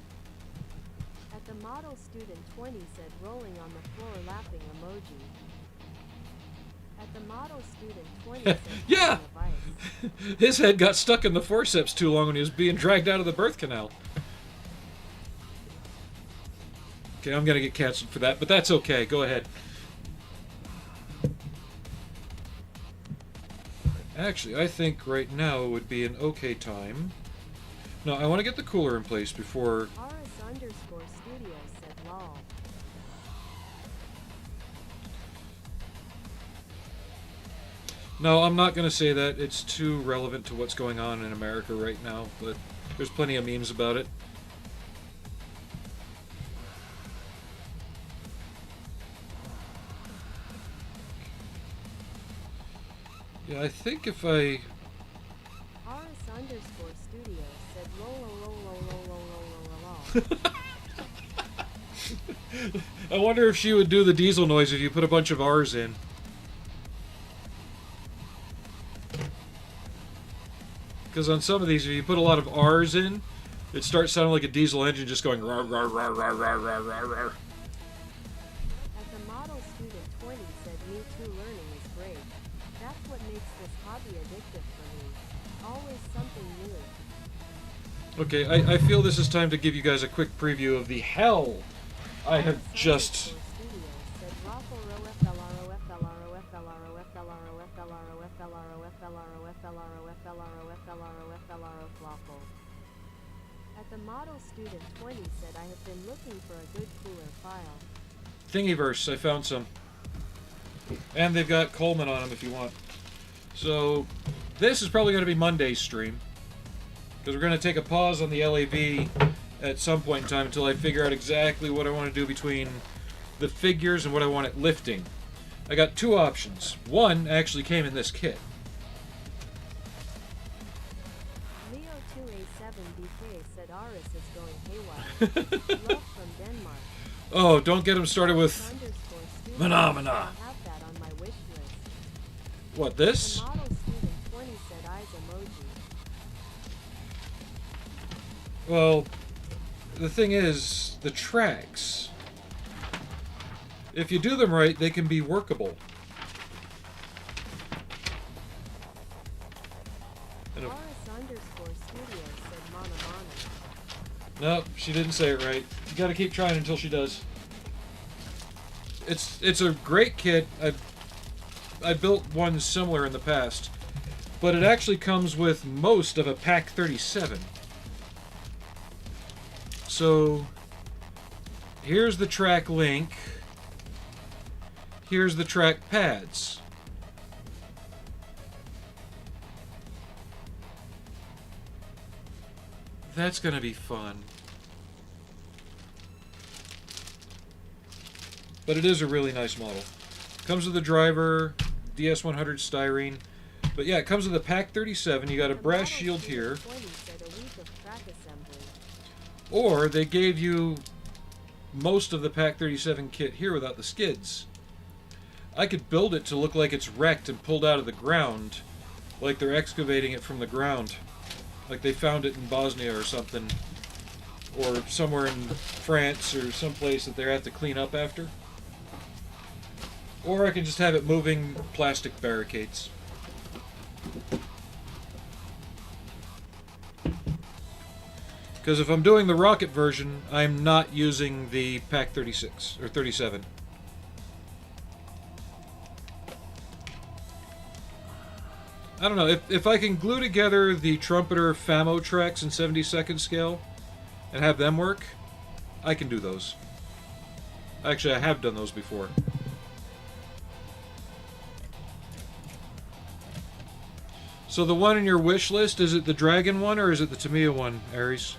Speaker 1: At the model student 20 said rolling on the floor laughing emoji. At the model student 20 said
Speaker 2: yeah!
Speaker 1: advice.
Speaker 2: His head got stuck in the forceps too long when he was being dragged out of the birth canal. Okay, I'm gonna get canceled for that, but that's okay. Go ahead. Actually, I think right now would be an okay time. No, I want to get the cooler in place before...
Speaker 1: RS_studio said lol.
Speaker 2: No, I'm not going to say that. It's too relevant to what's going on in America right now, but there's plenty of memes about it. Yeah, I think if I...
Speaker 1: RS_studio said lol.
Speaker 2: I wonder if she would do the diesel noise if you put a bunch of R's in. Because on some of these, if you put a lot of R's in, it starts sounding like a diesel engine just going rar rar rar rar rar rar rar rar.
Speaker 1: At the model student 20 said me too, learning is great. That's what makes this hobby addictive for me. Always something new.
Speaker 2: Okay, I feel this is time to give you guys a quick preview of the hell I have just...
Speaker 1: At the model student 20 said I have been looking for a good cooler file.
Speaker 2: Thingiverse, I found some. And they've got Coleman on them if you want. So, this is probably going to be Monday's stream. Because we're going to take a pause on the LAV at some point in time until I figure out exactly what I want to do between the figures and what I want it lifting. I got two options. One actually came in this kit.
Speaker 1: Leo2A7BK said Aris is going haywire. Love from Denmark.
Speaker 2: Oh, don't get him started with Phenomena.
Speaker 1: I have that on my wish list.
Speaker 2: What, this?
Speaker 1: The model student 20 said eyes emoji.
Speaker 2: Well, the thing is, the tracks, if you do them right, they can be workable.
Speaker 1: RS_studio said mana mana.
Speaker 2: Nope, she didn't say it right. You gotta keep trying until she does. It's a great kit. I built one similar in the past, but it actually comes with most of a Pack 37. So, here's the track link. Here's the track pads. That's gonna be fun. But it is a really nice model. Comes with the driver, DS100 styrene. But yeah, it comes with a Pack 37. You got a brass shield here. Or they gave you most of the Pack 37 kit here without the skids. I could build it to look like it's wrecked and pulled out of the ground, like they're excavating it from the ground. Like they found it in Bosnia or something, or somewhere in France or someplace that they have to clean up after. Or I can just have it moving plastic barricades. Because if I'm doing the rocket version, I'm not using the Pack 36 or 37. I don't know, if I can glue together the trumpeter Famo tracks in 72nd scale and have them work, I can do those. Actually, I have done those before. So the one in your wish list, is it the Dragon one or is it the Tamiya one, Aries?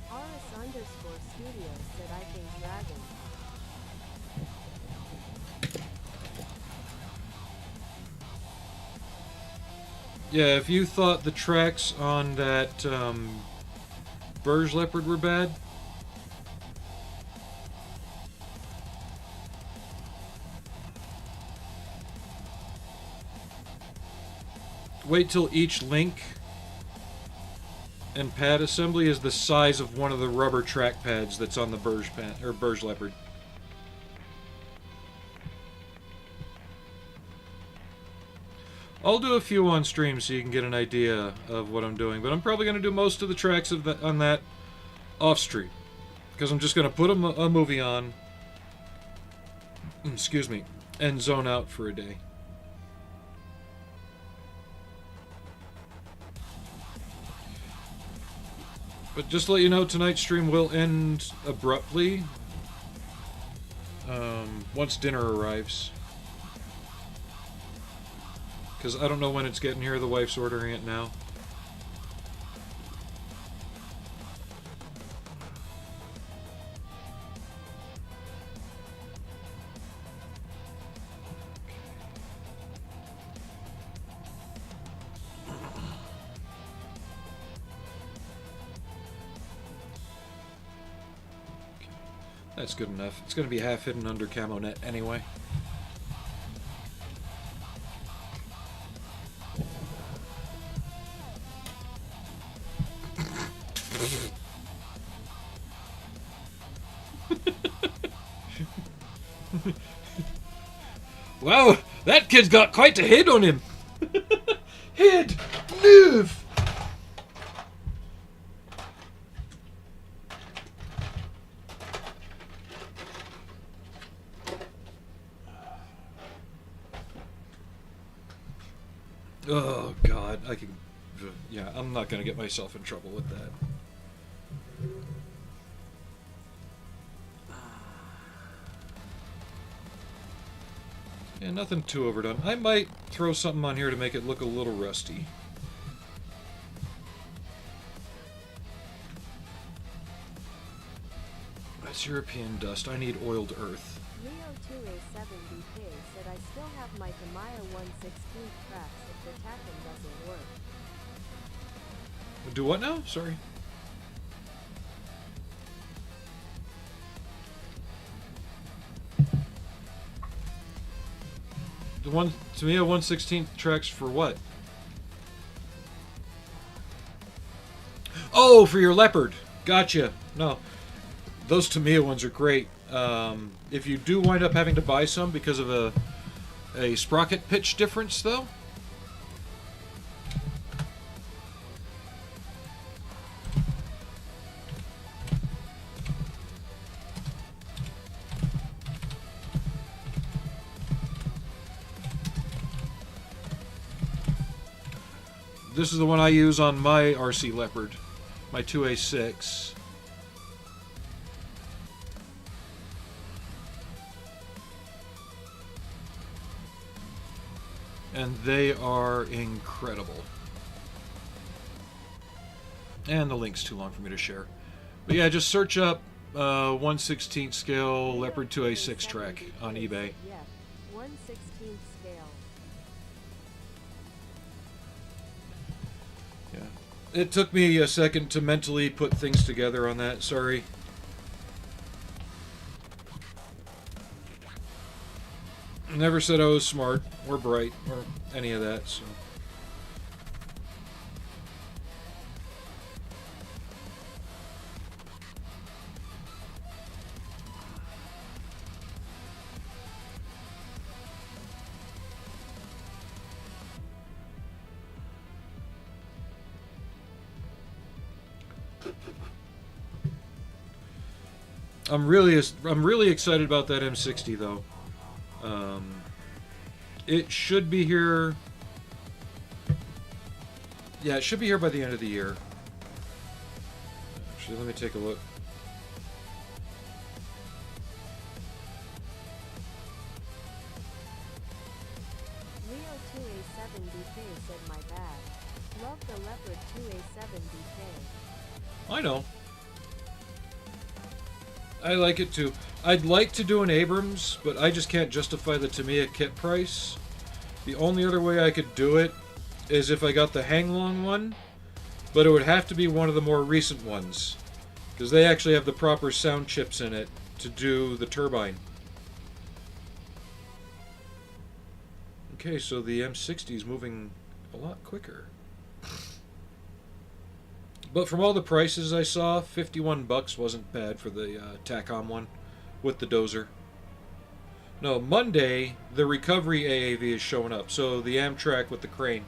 Speaker 1: RS_Studios said I think Dragon.
Speaker 2: Yeah, if you thought the tracks on that Burj Leopard were bad, wait till each link and pad assembly is the size of one of the rubber track pads that's on the Burj Leopard. I'll do a few on stream so you can get an idea of what I'm doing, but I'm probably going to do most of the tracks on that off stream, because I'm just going to put a movie on, excuse me, and zone out for a day. But just to let you know, tonight's stream will end abruptly once dinner arrives. Because I don't know when it's getting here. The wife's ordering it now. That's good enough. It's going to be half hidden under camo net anyway. Wow, that kid's got quite a head on him. Head, move. Oh God, I can. Yeah, I'm not gonna get myself in trouble with that. Yeah, nothing too overdone. I might throw something on here to make it look a little rusty. That's European dust. I need oiled earth.
Speaker 1: Leo2A7BK said I still have my Tamiya 1/16 tracks if the Tacken doesn't work.
Speaker 2: Do what now? Sorry. The one Tamiya 1/16 tracks for what? Oh, for your Leopard. Gotcha. No, those Tamiya ones are great. If you do wind up having to buy some because of a sprocket pitch difference, though. This is the one I use on my RC Leopard, my 2A6. And they are incredible. And the link's too long for me to share. But yeah, just search up 1/16 scale Leopard 2A6 track on eBay.
Speaker 1: Yeah, 1/16 scale.
Speaker 2: Yeah. It took me a second to mentally put things together on that, sorry. Never said I was smart or bright or any of that, so. I'm really excited about that M60 though. It should be here. Yeah, it should be here by the end of the year. Actually, let me take a look.
Speaker 1: Leo2A7BK said my bad. Love the Leopard 2A7BK.
Speaker 2: I know. I like it too. I'd like to do an Abrams, but I just can't justify the Tamiya kit price. The only other way I could do it is if I got the Hanglong one, but it would have to be one of the more recent ones, because they actually have the proper sound chips in it to do the turbine. Okay, so the M60 is moving a lot quicker. But from all the prices I saw, 51 bucks wasn't bad for the TACOM one with the dozer. No, Monday, the recovery AAV is showing up, so the Amtrak with the crane.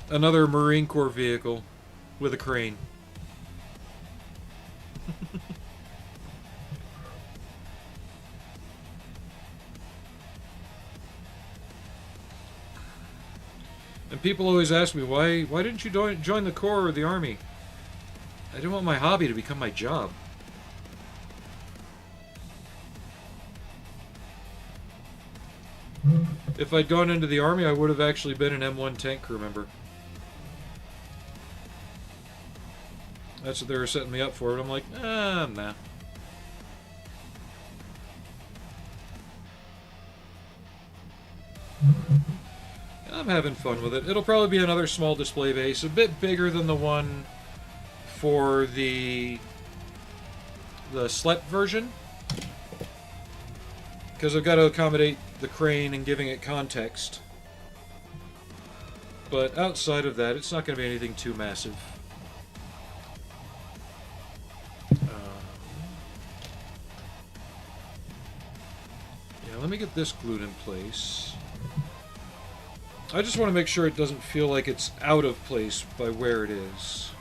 Speaker 2: Another Marine Corps vehicle with a crane. And people always ask me, why didn't you join the Corps or the Army? I didn't want my hobby to become my job. If I'd gone into the Army, I would have actually been an M1 tank crew member. That's what they were setting me up for, but I'm like, nah. I'm having fun with it. It'll probably be another small display base, a bit bigger than the one for the SLEP version, because I've got to accommodate the crane and giving it context. But outside of that, it's not going to be anything too massive. Yeah, let me get this glued in place. I just want to make sure it doesn't feel like it's out of place by where it is.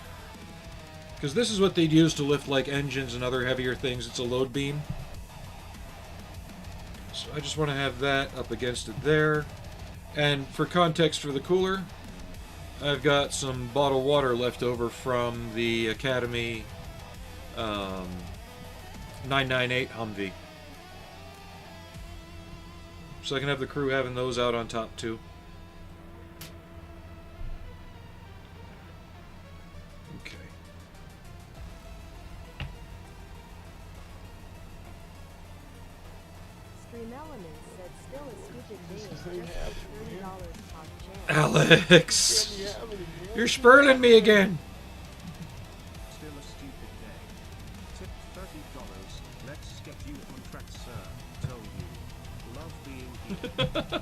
Speaker 2: Because this is what they'd use to lift like engines and other heavier things. It's a load beam. So I just want to have that up against it there. And for context for the cooler, I've got some bottled water left over from the Academy 998 Humvee. So I can have the crew having those out on top too. Alex! You're spurling me again!
Speaker 3: Still a stupid day. Tip $30. Let's get you on track, sir. Told you. Love being here.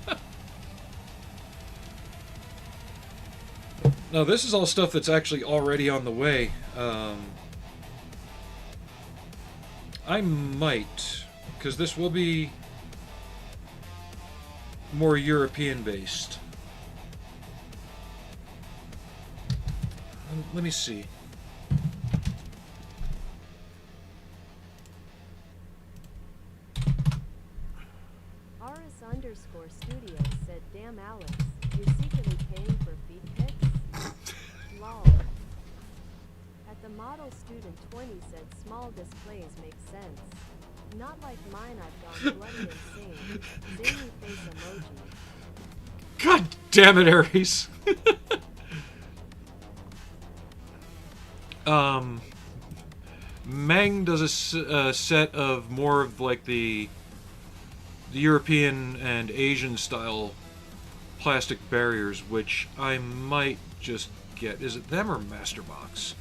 Speaker 2: No, this is all stuff that's actually already on the way. I might, because this will be more European based. Let me see.
Speaker 1: RS_studios said, damn Alex, you're secretly paying for feed pics? Lol. At the model student 20 said small displays make sense. Not like mine, I've gone bloody insane. Zany face emoji.
Speaker 2: God damn it, Aries. Meng does a set of more of like the European and Asian style plastic barriers, which I might just get. Is it them or Masterbox?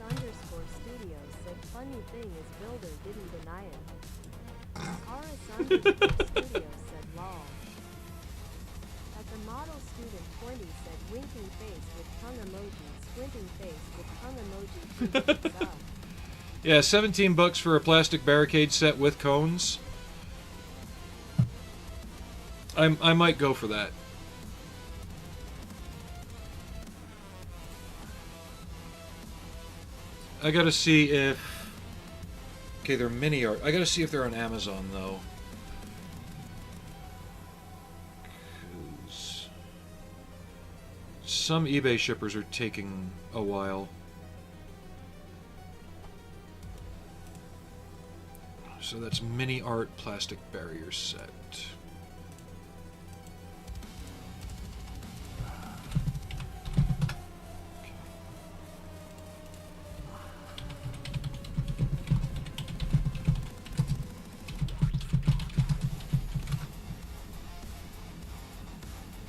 Speaker 1: RS_studios said funny thing is Builder didn't deny it. RS_studios said lol. At the model student 20 said winking face with tongue emoji, squinting face with tongue emoji, thumbs up.
Speaker 2: Yeah, 17 bucks for a plastic barricade set with cones. I might go for that. I gotta see if... Okay, they're mini art. I gotta see if they're on Amazon, though. 'Cause some eBay shippers are taking a while. So that's mini art plastic barrier set.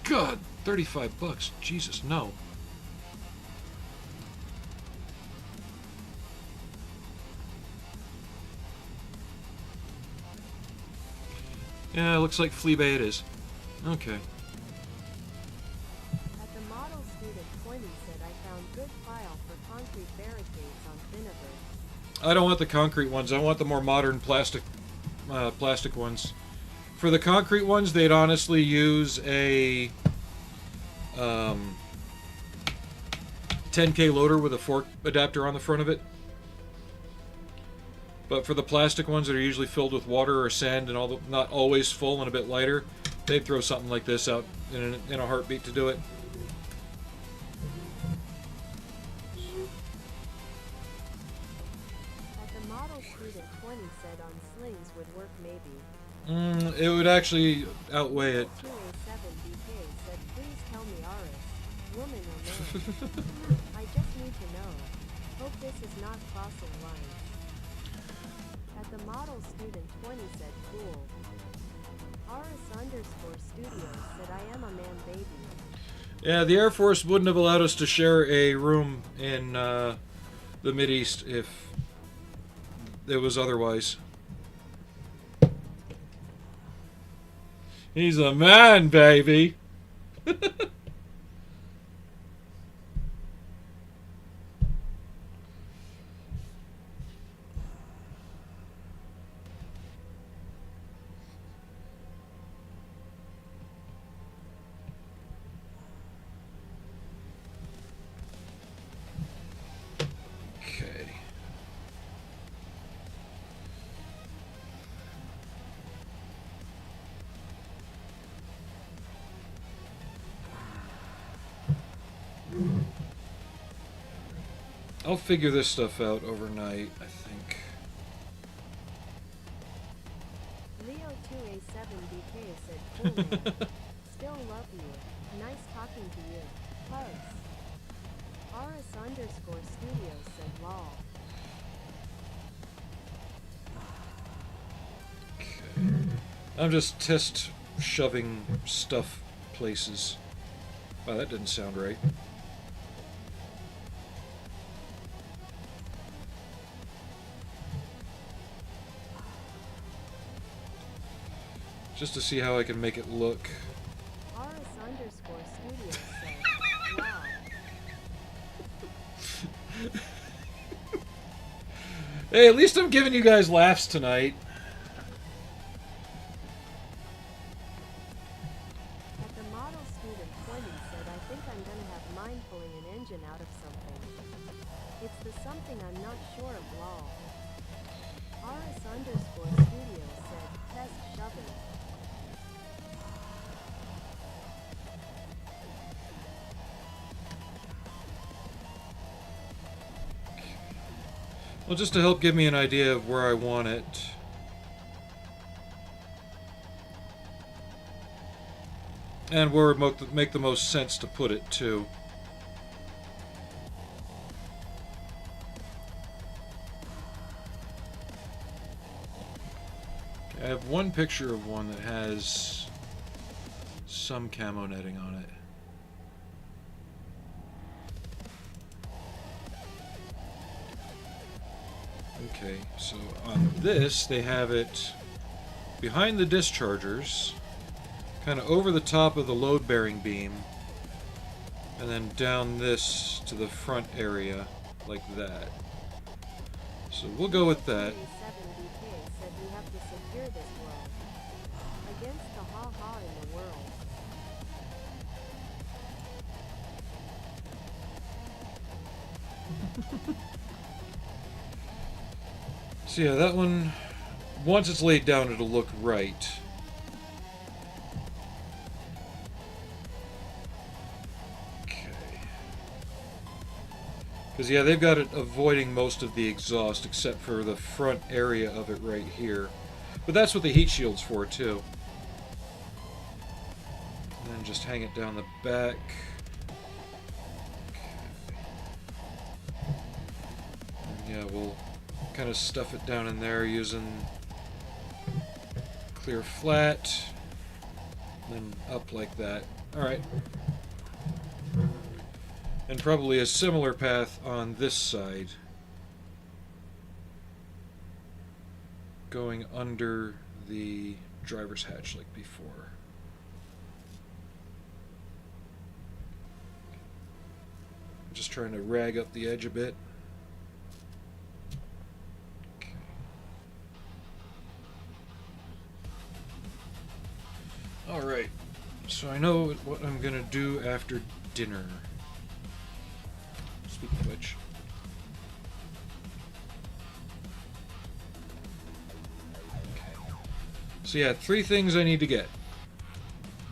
Speaker 2: God, $35. Jesus, no. Yeah, looks like Fleabay it is. Okay.
Speaker 1: At the model student 20 said I found good file for concrete barricades on Finever.
Speaker 2: I don't want the concrete ones. I want the more modern plastic ones. For the concrete ones, they'd honestly use a 10K loader with a fork adapter on the front of it. But for the plastic ones that are usually filled with water or sand and not always full and a bit lighter, they'd throw something like this out in a heartbeat to do it.
Speaker 1: At the model student 20 said on slings would work maybe.
Speaker 2: It would actually outweigh it.
Speaker 1: 2A7BK said please tell me Aris, woman or man. I just need to know. Hope this is not crossing lines. At the model student 20 said cool. Aris_studios said I am a man baby.
Speaker 2: Yeah, the Air Force wouldn't have allowed us to share a room in the Mideast if it was otherwise. He's a man, baby. Okay. I'll figure this stuff out overnight, I think.
Speaker 1: Leo 2A7BK said cool man. Still love you. Nice talking to you. Hugs. Aris_studios said lol.
Speaker 2: Okay. I'm just test shoving stuff places. Wow, that didn't sound right. Just to see how I can make it look.
Speaker 1: Aris_studios said wow.
Speaker 2: Hey, at least I'm giving you guys laughs tonight.
Speaker 1: At the model student 20 said I think I'm gonna have mine pulling an engine out of something. It's the something I'm not sure of lol. Aris_studios said test shoving.
Speaker 2: Well, just to help give me an idea of where I want it. And where it would make the most sense to put it, too. I have one picture of one that has some camo netting on it. Okay, so on this, they have it behind the dischargers, kind of over the top of the load-bearing beam, and then down this to the front area, like that. So we'll go with that.
Speaker 1: 7BK said we have to secure this world against the ha-ha in the world.
Speaker 2: So yeah, that one, once it's laid down, it'll look right. Okay. Because yeah, they've got it avoiding most of the exhaust except for the front area of it right here. But that's what the heat shield's for too. And then just hang it down the back. Yeah, we'll kind of stuff it down in there using clear flat, then up like that. Alright. And probably a similar path on this side, going under the driver's hatch like before. I'm just trying to rag up the edge a bit. Alright, so I know what I'm gonna do after dinner. Speaking of which. Okay. So yeah, 3 things I need to get.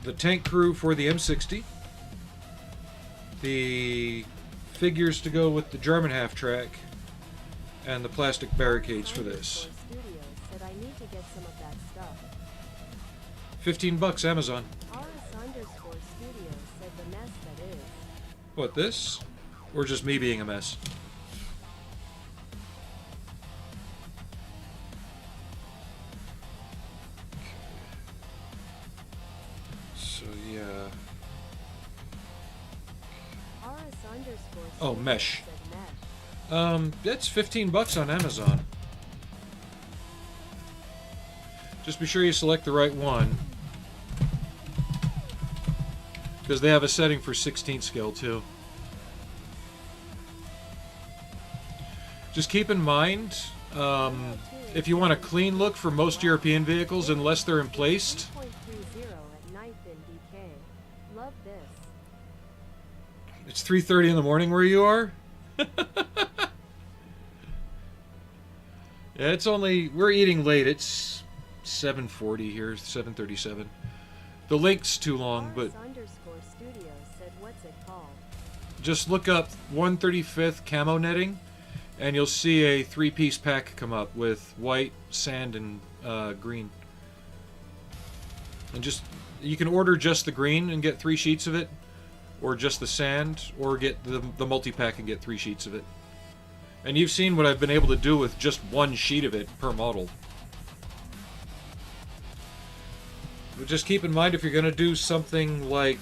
Speaker 2: The tank crew for the M60. The figures to go with the German half-track. And the plastic barricades for this.
Speaker 1: Studios said I need to get some of that stuff.
Speaker 2: $15 Amazon.
Speaker 1: RS_Studios said the mess that is.
Speaker 2: What, this? Or just me being a mess? So, yeah. Oh, mesh. That's $15 on Amazon. Just be sure you select the right one. Because they have a setting for 16 scale too. Just keep in mind, if you want a clean look for most European vehicles, unless they're emplaced. It's 3:30 in the morning where you are? Yeah, it's only, we're eating late. It's 7:40 here, 7:37. The link's too long, but just look up 135th camo netting, and you'll see a 3-piece pack come up with white, sand, and green. And just, you can order just the green and get 3 sheets of it, or just the sand, or get the multi-pack and get 3 sheets of it. And you've seen what I've been able to do with just 1 sheet of it per model. But just keep in mind, if you're going to do something like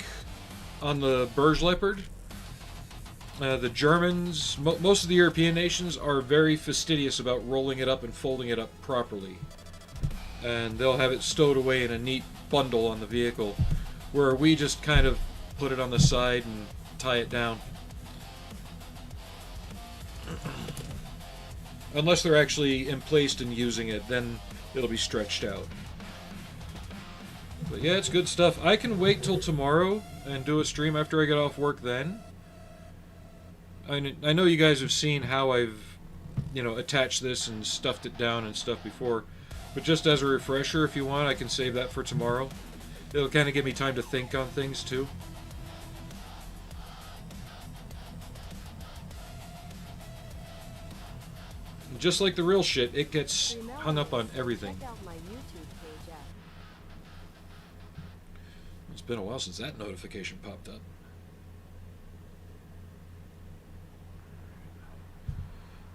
Speaker 2: on the Burj Leopard, the Germans, most of the European nations are very fastidious about rolling it up and folding it up properly. And they'll have it stowed away in a neat bundle on the vehicle, where we just kind of put it on the side and tie it down. Unless they're actually emplaced and using it, then it'll be stretched out. But yeah, it's good stuff. I can wait till tomorrow and do a stream after I get off work then. I know you guys have seen how I've, attached this and stuffed it down and stuff before. But just as a refresher, if you want, I can save that for tomorrow. It'll kind of give me time to think on things, too. Just like the real shit, it gets hung up on everything. It's been a while since that notification popped up.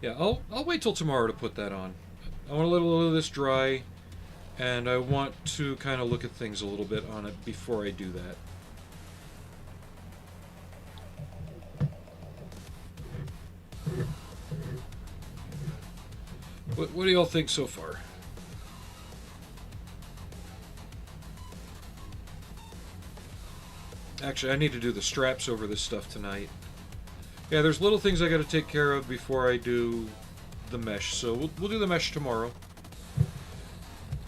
Speaker 2: Yeah, I'll wait till tomorrow to put that on. I want to let a little of this dry, and I want to kind of look at things a little bit on it before I do that. What do y'all think so far? Actually, I need to do the straps over this stuff tonight. Yeah, there's little things I got to take care of before I do the mesh, so we'll do the mesh tomorrow.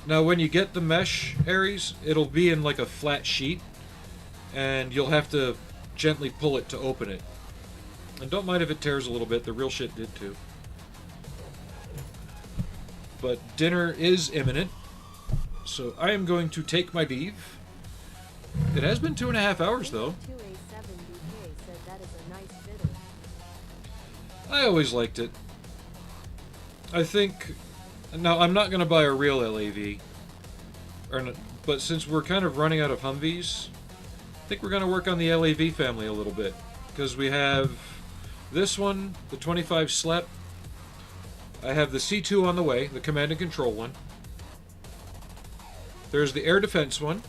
Speaker 2: Now, when you get the mesh, Aries, it'll be in like a flat sheet, and you'll have to gently pull it to open it. And don't mind if it tears a little bit, the real shit did too. but dinner is imminent, so I am going to take my leave. It has been 2.5 hours, though.
Speaker 1: 2A7BK said that is a nice fitter.
Speaker 2: I always liked it. I think... Now, I'm not going to buy a real LAV, but since we're kind of running out of Humvees, I think we're going to work on the LAV family a little bit. Because we have this one, the 25 SLEP. I have the C2 on the way, the command and control one. There's the air defense one,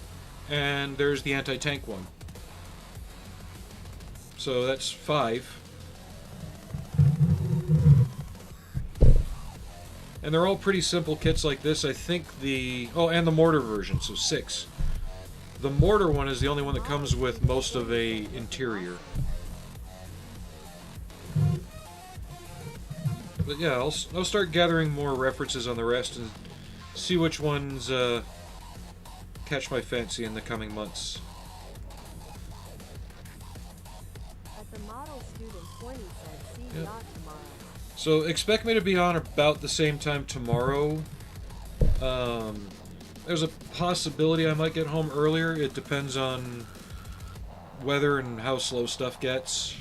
Speaker 2: and there's the anti-tank one. So that's 5. And they're all pretty simple kits like this. I think the... Oh, and the mortar version, so 6. The mortar one is the only one that comes with most of a interior. But yeah, I'll start gathering more references on the rest and see which ones catch my fancy in the coming months.
Speaker 1: At the model student 20 said, see
Speaker 2: Yep.
Speaker 1: yacht tomorrow.
Speaker 2: So expect me to be on about the same time tomorrow. There's a possibility I might get home earlier. It depends on weather and how slow stuff gets.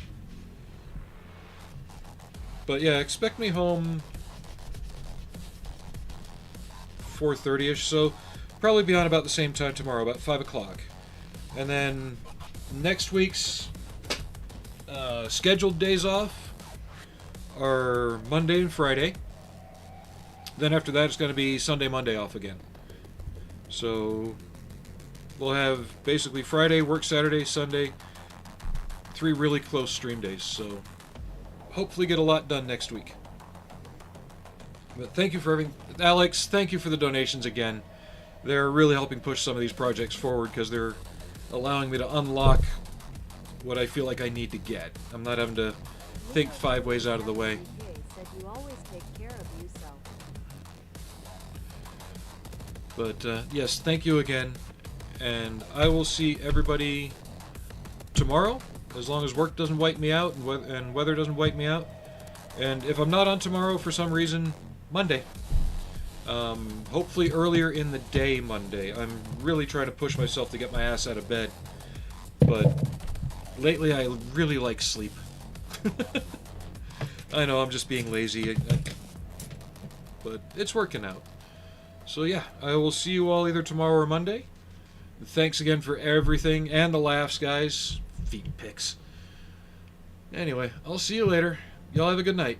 Speaker 2: But yeah, expect me home 4:30ish, so probably be on about the same time tomorrow, about 5 o'clock. And then next week's scheduled days off are Monday and Friday. Then after that, it's going to be Sunday, Monday off again. So we'll have basically Friday, work Saturday, Sunday, 3 really close stream days. So hopefully get a lot done next week. But thank you for everything. Alex, thank you for the donations again. They're really helping push some of these projects forward because they're allowing me to unlock what I feel like I need to get. I'm not having to think 5 ways out of the way.
Speaker 1: Said you always take care of yourself.
Speaker 2: But yes, thank you again. And I will see everybody tomorrow, as long as work doesn't wipe me out and weather doesn't wipe me out. And if I'm not on tomorrow for some reason, Monday. Hopefully earlier in the day Monday. I'm really trying to push myself to get my ass out of bed. But lately I really like sleep. I know, I'm just being lazy. But it's working out. So yeah, I will see you all either tomorrow or Monday. Thanks again for everything and the laughs, guys. Feet pics. Anyway, I'll see you later. Y'all have a good night.